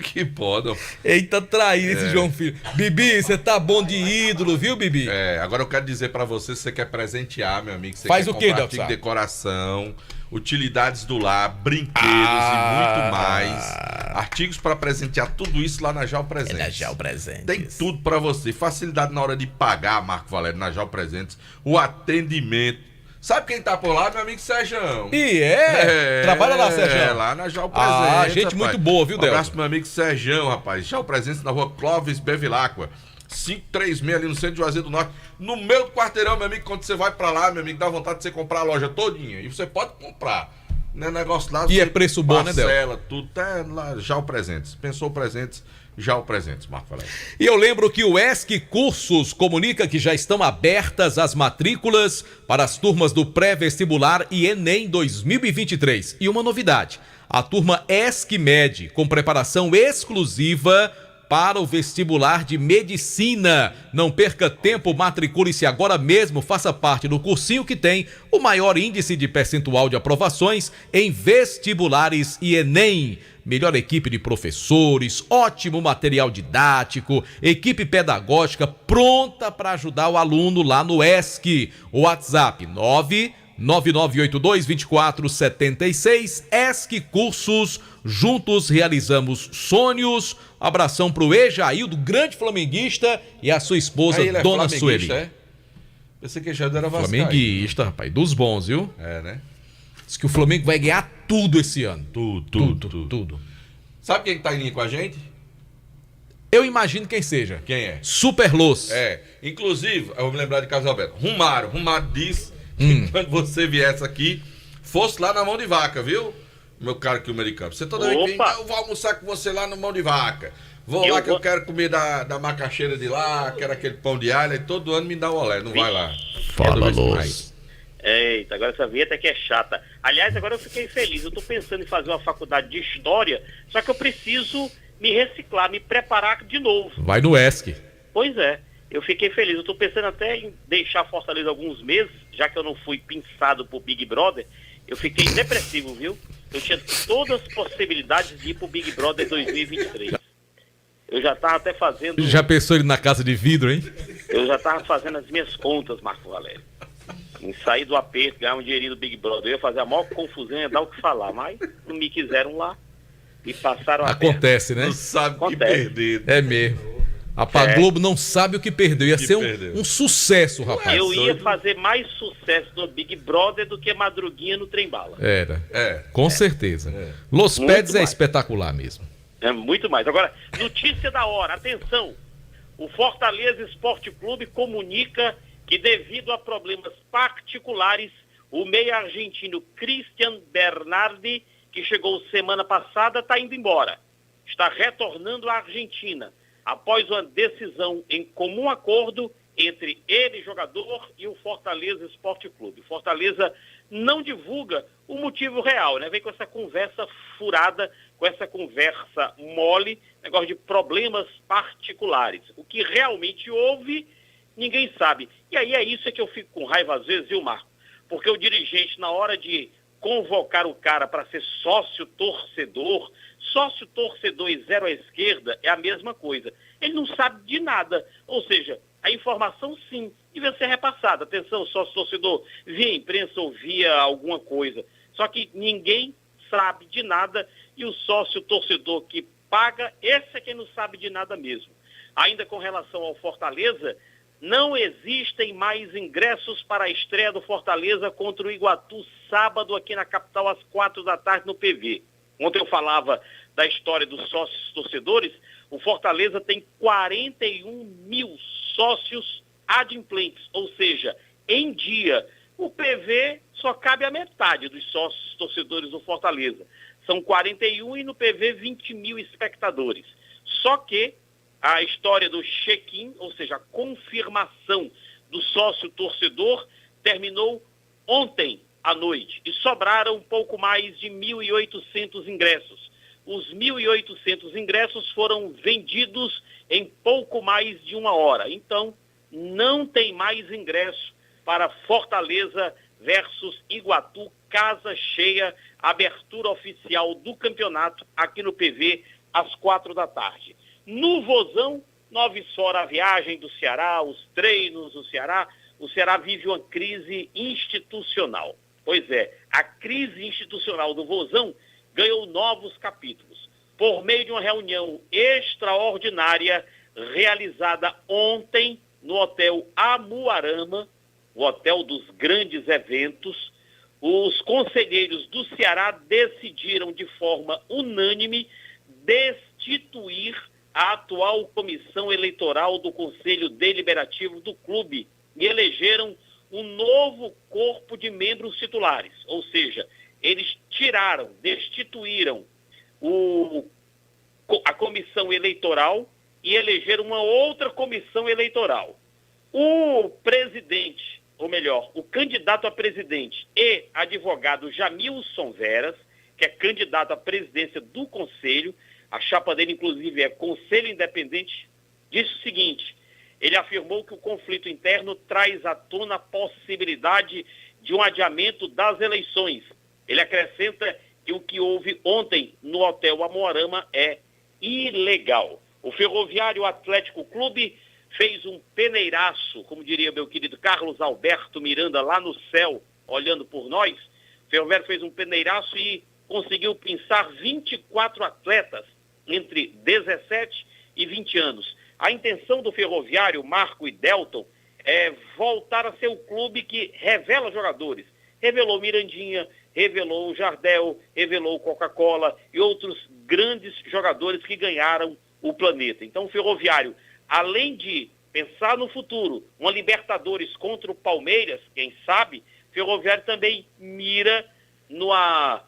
Que pode, ó.
Eita, traíra esse João Filho. Bibi, você tá bom de ídolo, viu, Bibi?
É, agora eu quero dizer pra você, se você quer presentear, meu amigo, você
Faz
quer
o quê,
comprar
Delcio?
artigo de decoração, utilidades do lar, brinquedos e muito mais. Artigos para presentear, tudo isso lá na Jal Presentes.
É na Jal Presentes.
Tem tudo para você. Facilidade na hora de pagar, Marco Valério, na Jal Presentes. O atendimento. Sabe quem tá por lá? Meu amigo Serjão.
E trabalha lá, Serjão.
É, lá na Jal Presentes.
Gente muito boa, viu,
Um
Delcio?
abraço pro meu amigo Serjão, rapaz. Jal Presentes na rua Clóvis Bevilacqua. 536 ali no centro de Juazeiro do Norte. No meio do quarteirão, meu amigo, quando você vai pra lá, meu amigo, dá vontade de você comprar a loja todinha. E você pode comprar. Né, negócio lá.
E é preço bom, né, Del?
Parcela, tudo. Tá lá, já o Presentes. Pensou presentes, já o Presentes, Marco Valério.
E eu lembro que o ESC Cursos comunica que já estão abertas as matrículas para as turmas do pré-vestibular e Enem 2023. E uma novidade, a turma ESC Med, com preparação exclusiva para o vestibular de medicina. Não perca tempo, matricule-se agora mesmo, faça parte do cursinho que tem o maior índice de percentual de aprovações em vestibulares e Enem. Melhor equipe de professores, ótimo material didático, equipe pedagógica pronta para ajudar o aluno lá no ESC. O WhatsApp 999822476, ESC Cursos, juntos realizamos sonhos. Abração pro Ejaildo, grande flamenguista, e a sua esposa,
Aí ele é
Dona
flamenguista,
Sueli.
é? Pensei que já era vascaíno.
Flamenguista, rapaz, dos bons, viu?
É, né?
Diz que o Flamengo vai ganhar tudo esse ano.
Tudo. Sabe quem tá indo com a gente?
Eu imagino quem seja.
Quem é?
Superlos.
É. Inclusive, eu vou me lembrar de Carlos Alberto. Rumário disse que quando você viesse aqui, fosse lá na Mão de Vaca, viu? Meu caro aqui, o americano. Você toda vez que vem, eu vou almoçar com você lá no Mão de Vaca. Vou lá que eu quero comer da macaxeira de lá, quero aquele pão de alho, e todo ano me dá um olé, não vai lá.
Fala, Luz.
Eita, agora essa vinheta aqui é chata. Aliás, agora eu fiquei feliz. Eu tô pensando em fazer uma faculdade de História, só que eu preciso me reciclar, me preparar de novo.
Vai no ESC.
Pois é, eu fiquei feliz. Eu tô pensando até em deixar Fortaleza alguns meses, já que eu não fui pinçado por Big Brother. Eu fiquei depressivo, viu? Eu tinha todas as possibilidades de ir pro Big Brother 2023. Eu já estava até fazendo...
Já pensou ele na casa de vidro, hein?
Eu já estava fazendo as minhas contas, Marco Valério. Em sair do aperto, ganhar um dinheirinho do Big Brother. Eu ia fazer a maior confusão, ia dar o que falar, mas não me quiseram lá e passaram a
Acontece, né?
Não sabe o que
Acontece.
perder.
É mesmo. A Globo não sabe o que perdeu. Ia ser um sucesso, rapaz.
Eu ia fazer mais sucesso no Big Brother do que Madruguinha no Trem-Bala.
Era. Com certeza. Los
Muito
Peds é
mais.
espetacular mesmo.
É muito mais. Agora, notícia da hora, atenção. O Fortaleza Esporte Clube comunica que devido a problemas particulares, o meia argentino Christian Bernardi, que chegou semana passada, está indo embora. Está retornando à Argentina, após uma decisão em comum acordo entre ele, jogador, e o Fortaleza Esporte Clube. O Fortaleza não divulga o motivo real, né? Vem com essa conversa furada, com essa conversa mole, negócio de problemas particulares. O que realmente houve, ninguém sabe. E aí é isso que eu fico com raiva às vezes, viu, Marco? Porque o dirigente, na hora de convocar o cara para ser sócio-torcedor e zero à esquerda é a mesma coisa. Ele não sabe de nada. Ou seja, a informação, sim, devia ser repassada. Atenção, sócio-torcedor, via imprensa ou via alguma coisa. Só que ninguém sabe de nada e o sócio-torcedor que paga, esse é quem não sabe de nada mesmo. Ainda com relação ao Fortaleza, não existem mais ingressos para a estreia do Fortaleza contra o Iguatu sábado aqui na capital às 16h no PV. Ontem eu falava da história dos sócios torcedores. O Fortaleza tem 41 mil sócios adimplentes, ou seja, em dia. O PV só cabe a metade dos sócios torcedores do Fortaleza. São 41 e no PV 20 mil espectadores. Só que a história do check-in, ou seja, a confirmação do sócio torcedor, terminou ontem à noite e sobraram um pouco mais de 1.800 ingressos. Os 1.800 ingressos foram vendidos em pouco mais de uma hora. Então, não tem mais ingresso para Fortaleza versus Iguatu, casa cheia, abertura oficial do campeonato aqui no PV às 16h. No Vozão, 9 horas a viagem do Ceará, os treinos do Ceará. O Ceará vive uma crise institucional. Pois é, a crise institucional do Vozão ganhou novos capítulos. Por meio de uma reunião extraordinária realizada ontem no Hotel Amuarama, o hotel dos grandes eventos, os conselheiros do Ceará decidiram de forma unânime destituir a atual comissão eleitoral do Conselho Deliberativo do clube e elegeram um novo corpo de membros titulares. Ou seja, eles destituíram a comissão eleitoral e elegeram uma outra comissão eleitoral. O presidente, ou melhor, o candidato a presidente e advogado Jamilson Veras, que é candidato à presidência do Conselho, a chapa dele, inclusive, é Conselho Independente, disse o seguinte: ele afirmou que o conflito interno traz à tona a possibilidade de um adiamento das eleições. Ele acrescenta que o que houve ontem no Hotel Amoarama é ilegal. O Ferroviário Atlético Clube fez um peneiraço, como diria meu querido Carlos Alberto Miranda, lá no céu, olhando por nós. O Ferroviário fez um peneiraço e conseguiu pinçar 24 atletas entre 17 e 20 anos. A intenção do Ferroviário, Marco e Delton, é voltar a ser o clube que revela jogadores. Revelou Mirandinha, revelou o Jardel, revelou o Coca-Cola e outros grandes jogadores que ganharam o planeta. Então o Ferroviário, além de pensar no futuro, uma Libertadores contra o Palmeiras, quem sabe, o Ferroviário também mira numa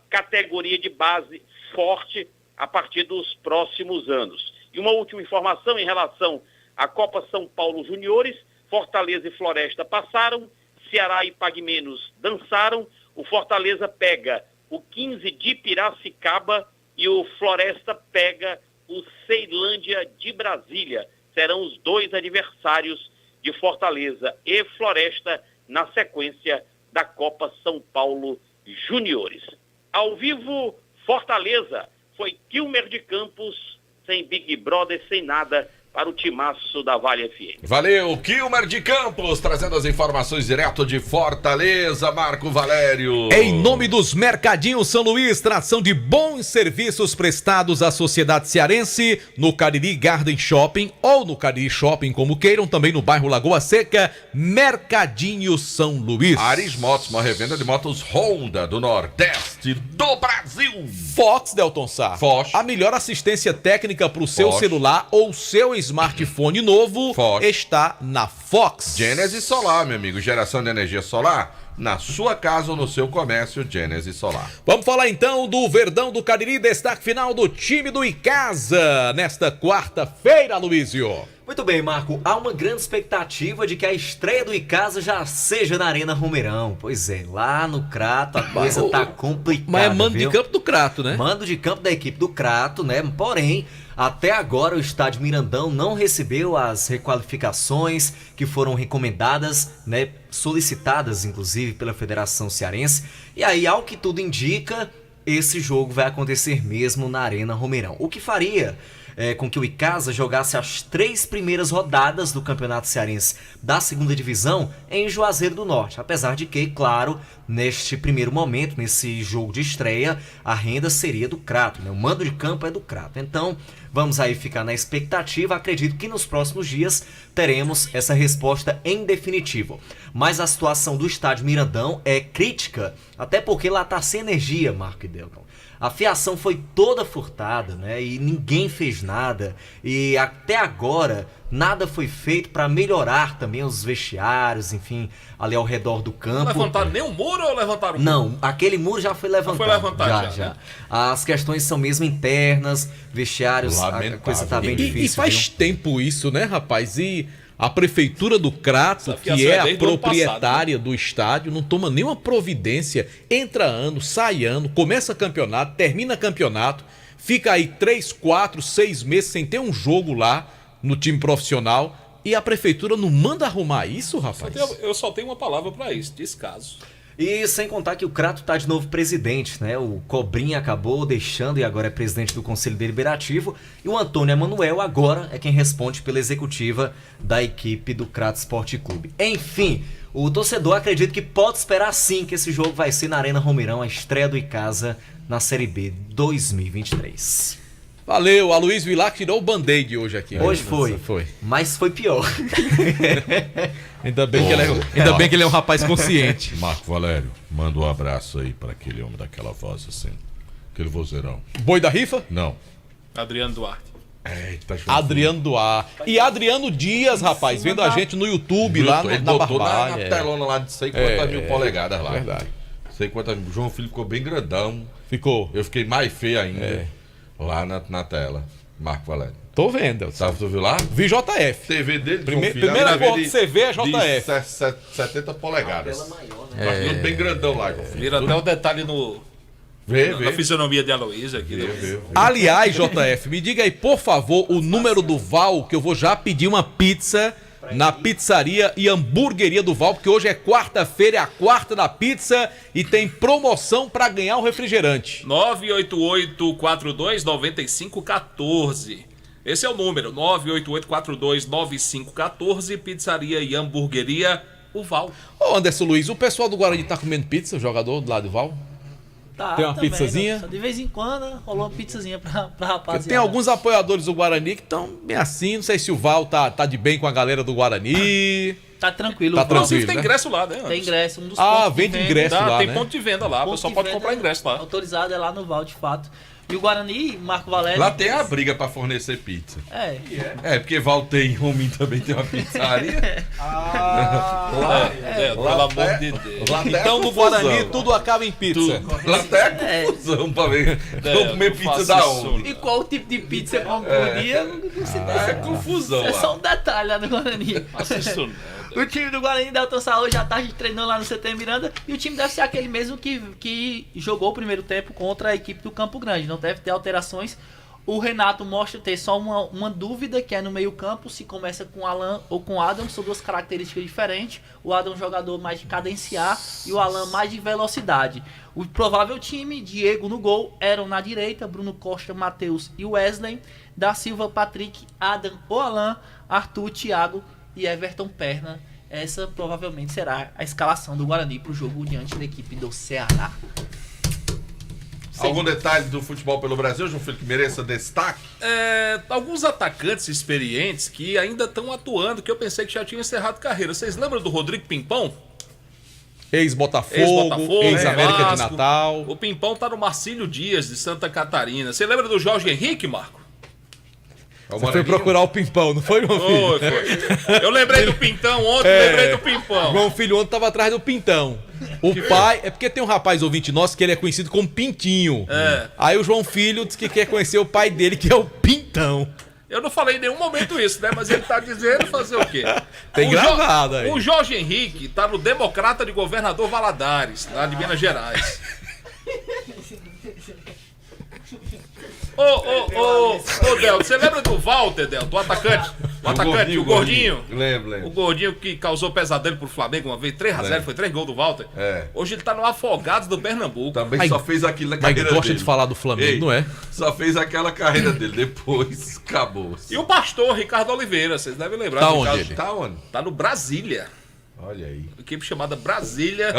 categoria de base forte a partir dos próximos anos. E uma última informação em relação à Copa São Paulo Juniores: Fortaleza e Floresta passaram, Ceará e Pagmenos dançaram, o Fortaleza pega o 15 de Piracicaba e o Floresta pega o Ceilândia de Brasília. Serão os dois adversários de Fortaleza e Floresta na sequência da Copa São Paulo Juniores. Ao vivo, Fortaleza, foi Kilmer de Campos sem Big Brother, sem nada, para o timaço da Vale FM.
Valeu, Kilmer de Campos, trazendo as informações direto de Fortaleza, Marco Valério.
Em nome dos Mercadinhos São Luís, tração de bons serviços prestados à sociedade cearense, no Cariri Garden Shopping ou no Cariri Shopping, como queiram, também no bairro Lagoa Seca, Mercadinho São Luís.
Aris Motos, uma revenda de motos Honda do Nordeste do Brasil.
Fox, Delton Sá.
Fox.
A melhor assistência técnica para o seu
Fox.
celular ou seu smartphone novo está na Fox.
Gênesis Solar, meu amigo. Geração de energia solar na sua casa ou no seu comércio, Gênesis Solar.
Vamos falar então do Verdão do Cariri, destaque final do time do Icasa nesta quarta-feira, Luísio.
Muito bem, Marco. Há uma grande expectativa de que a estreia do Icasa já seja na Arena Romeirão. Pois é, lá no Crato a coisa tá complicada.
Mas é mando
viu?
de campo do Crato, né?
Mando de campo da equipe do Crato, né? Porém, até agora o estádio Mirandão não recebeu as requalificações que foram recomendadas, né? Solicitadas, inclusive, pela Federação Cearense. E aí, ao que tudo indica, esse jogo vai acontecer mesmo na Arena Romeirão. O que faria com que o Icasa jogasse as 3 primeiras rodadas do Campeonato Cearense da 2ª Divisão em Juazeiro do Norte. Apesar de que, claro, neste primeiro momento, nesse jogo de estreia, a renda seria do Crato, né? O mando de campo é do Crato. Então, vamos aí ficar na expectativa. Acredito que nos próximos dias teremos essa resposta em definitivo. Mas a situação do estádio Mirandão é crítica, até porque lá está sem energia, Marco e Delton. A fiação foi toda furtada, né? E ninguém fez nada. E até agora, nada foi feito para melhorar também os vestiários, enfim, ali ao redor do campo.
Não levantaram nem um muro ou levantaram um muro?
Não, aquele muro já foi levantado.
Foi levantado já.
Né? As questões são mesmo internas, vestiários,
Lamentável.
a coisa tá bem difícil.
E faz tempo isso, né, rapaz? E a prefeitura do Crato, que é a proprietária do estádio, não toma nenhuma providência. Entra ano, sai ano, começa campeonato, termina campeonato, fica aí 3, 4, 6 meses sem ter um jogo lá no time profissional e a prefeitura não manda arrumar isso, rapaz?
Eu só tenho uma palavra pra isso, descaso.
E sem contar que o Crato tá de novo presidente, né? O Cobrinha acabou deixando e agora é presidente do Conselho Deliberativo. E o Antônio Emanuel agora é quem responde pela executiva da equipe do Crato Esporte Clube. Enfim, o torcedor acredita que pode esperar sim que esse jogo vai ser na Arena Romeirão, a estreia do Icasa na Série B 2023.
Valeu, a Luiz Vilar tirou o band-aid hoje aqui.
Hoje foi, mas foi pior.
Ainda bem que ele é um rapaz consciente.
Marco Valério, manda um abraço aí para aquele homem daquela voz assim, aquele vozeirão.
Boi da rifa?
Não.
Adriano Duarte.
Eita,
Adriano Duarte. E Adriano Dias, rapaz, vendo a gente no YouTube lá
ele
na
botou
Barbalha.
na telona lá de sei quantas mil polegadas lá.
Verdade.
Sei quantas mil. O João Filho ficou bem grandão.
Ficou.
Eu fiquei mais feio ainda. Lá na tela. Marco Valério.
Tô vendo.
Sabe, tu viu lá?
Vi JF.
TV dele,
Primeira foto que você vê é JF.
70 polegadas.
maior,
né? Tudo bem grandão lá.
Vira até o detalhe na fisionomia de Aloysio aqui.
Aliás, JF, me diga aí, por favor, o número do Val, que eu vou já pedir uma pizza na pizzaria e hamburgueria do Val, porque hoje é quarta-feira, é a quarta da pizza e tem promoção para ganhar o refrigerante.
988-42-9514. Esse é o número, 988-42-9514, pizzaria e hamburgueria, o Val.
Ô Anderson Luiz, o pessoal do Guarani tá comendo pizza, o jogador do lado do Val?
Tá,
tem uma
também,
pizzazinha?
Né? De vez em quando rolou uma pizzazinha pra rapaziada.
Tem alguns apoiadores do Guarani que estão bem assim, não sei se o Val tá de bem com a galera do Guarani.
Tá tranquilo.
Tá tranquilo,
tem
né?
ingresso lá, né?
Tem ingresso, um dos
pontos vende ingresso lá,
tem
né?
ponto de venda lá, o pessoal pode comprar ingresso lá.
Autorizado é lá no Val, de fato. E o Guarani, Marco Valério...
Lá tem a briga pra fornecer pizza.
É.
Porque Val tem, Rominho também tem uma pizzaria.
Pelo amor de Deus.
Então no Guarani tudo acaba em pizza.
Lá até confusão pra ver. Vamos comer pizza da onde?
E qual o tipo de pizza você come por dia?
É confusão.
É só um detalhe lá no Guarani. O time do Guarani Delton Sá hoje à tarde treinou lá no CT Miranda e o time deve ser aquele mesmo que jogou o primeiro tempo contra a equipe do Campo Grande. Não deve ter alterações. O Renato mostra ter só uma dúvida, que é no meio campo, se começa com Alan ou com Adam, são duas características diferentes. O Adam é um jogador mais de cadenciar e o Alan mais de velocidade. O provável time, Diego no gol, Aaron na direita, Bruno Costa, Matheus e Wesley, Da Silva, Patrick, Adam ou Alan, Arthur, Thiago e Everton Perna. Essa provavelmente será a escalação do Guarani para o jogo diante da equipe do Ceará.
Algum detalhe do futebol pelo Brasil, João Filho, que mereça destaque?
Alguns atacantes experientes que ainda estão atuando, que eu pensei que já tinham encerrado carreira. Vocês lembram do Rodrigo Pimpão?
Ex-Botafogo, ex-América de Natal.
O Pimpão tá no Marcílio Dias, de Santa Catarina. Você lembra do Jorge Henrique, Marco?
Você foi procurar o Pimpão, não foi, João Filho?
Foi. Eu lembrei do Pintão ontem, lembrei do Pimpão.
João Filho ontem tava atrás do Pintão. O pai... É porque tem um rapaz ouvinte nosso que ele é conhecido como Pintinho. Aí o João Filho disse que quer conhecer o pai dele, que é o Pintão.
Eu não falei em nenhum momento isso, né? Mas ele tá dizendo fazer o quê?
Tem gravado aí.
O Jorge Henrique tá no Democrata de Governador Valadares, lá de Minas Gerais. Ô, Delto, você lembra do Walter, Delto? O atacante, o gordinho?
Lembro.
O gordinho que causou pesadelo pro Flamengo uma vez, 3-0, foi 3 gols do Walter. Hoje ele tá no Afogados do Pernambuco.
Também só fez aquilo na carreira dele.
Mas gosta de falar do Flamengo, não é?
Só fez aquela carreira dele, depois acabou.
E o pastor Ricardo Oliveira, vocês devem lembrar.
Tá onde ele?
Tá onde?
Tá no Brasília.
Olha aí.
Equipe chamada Brasília.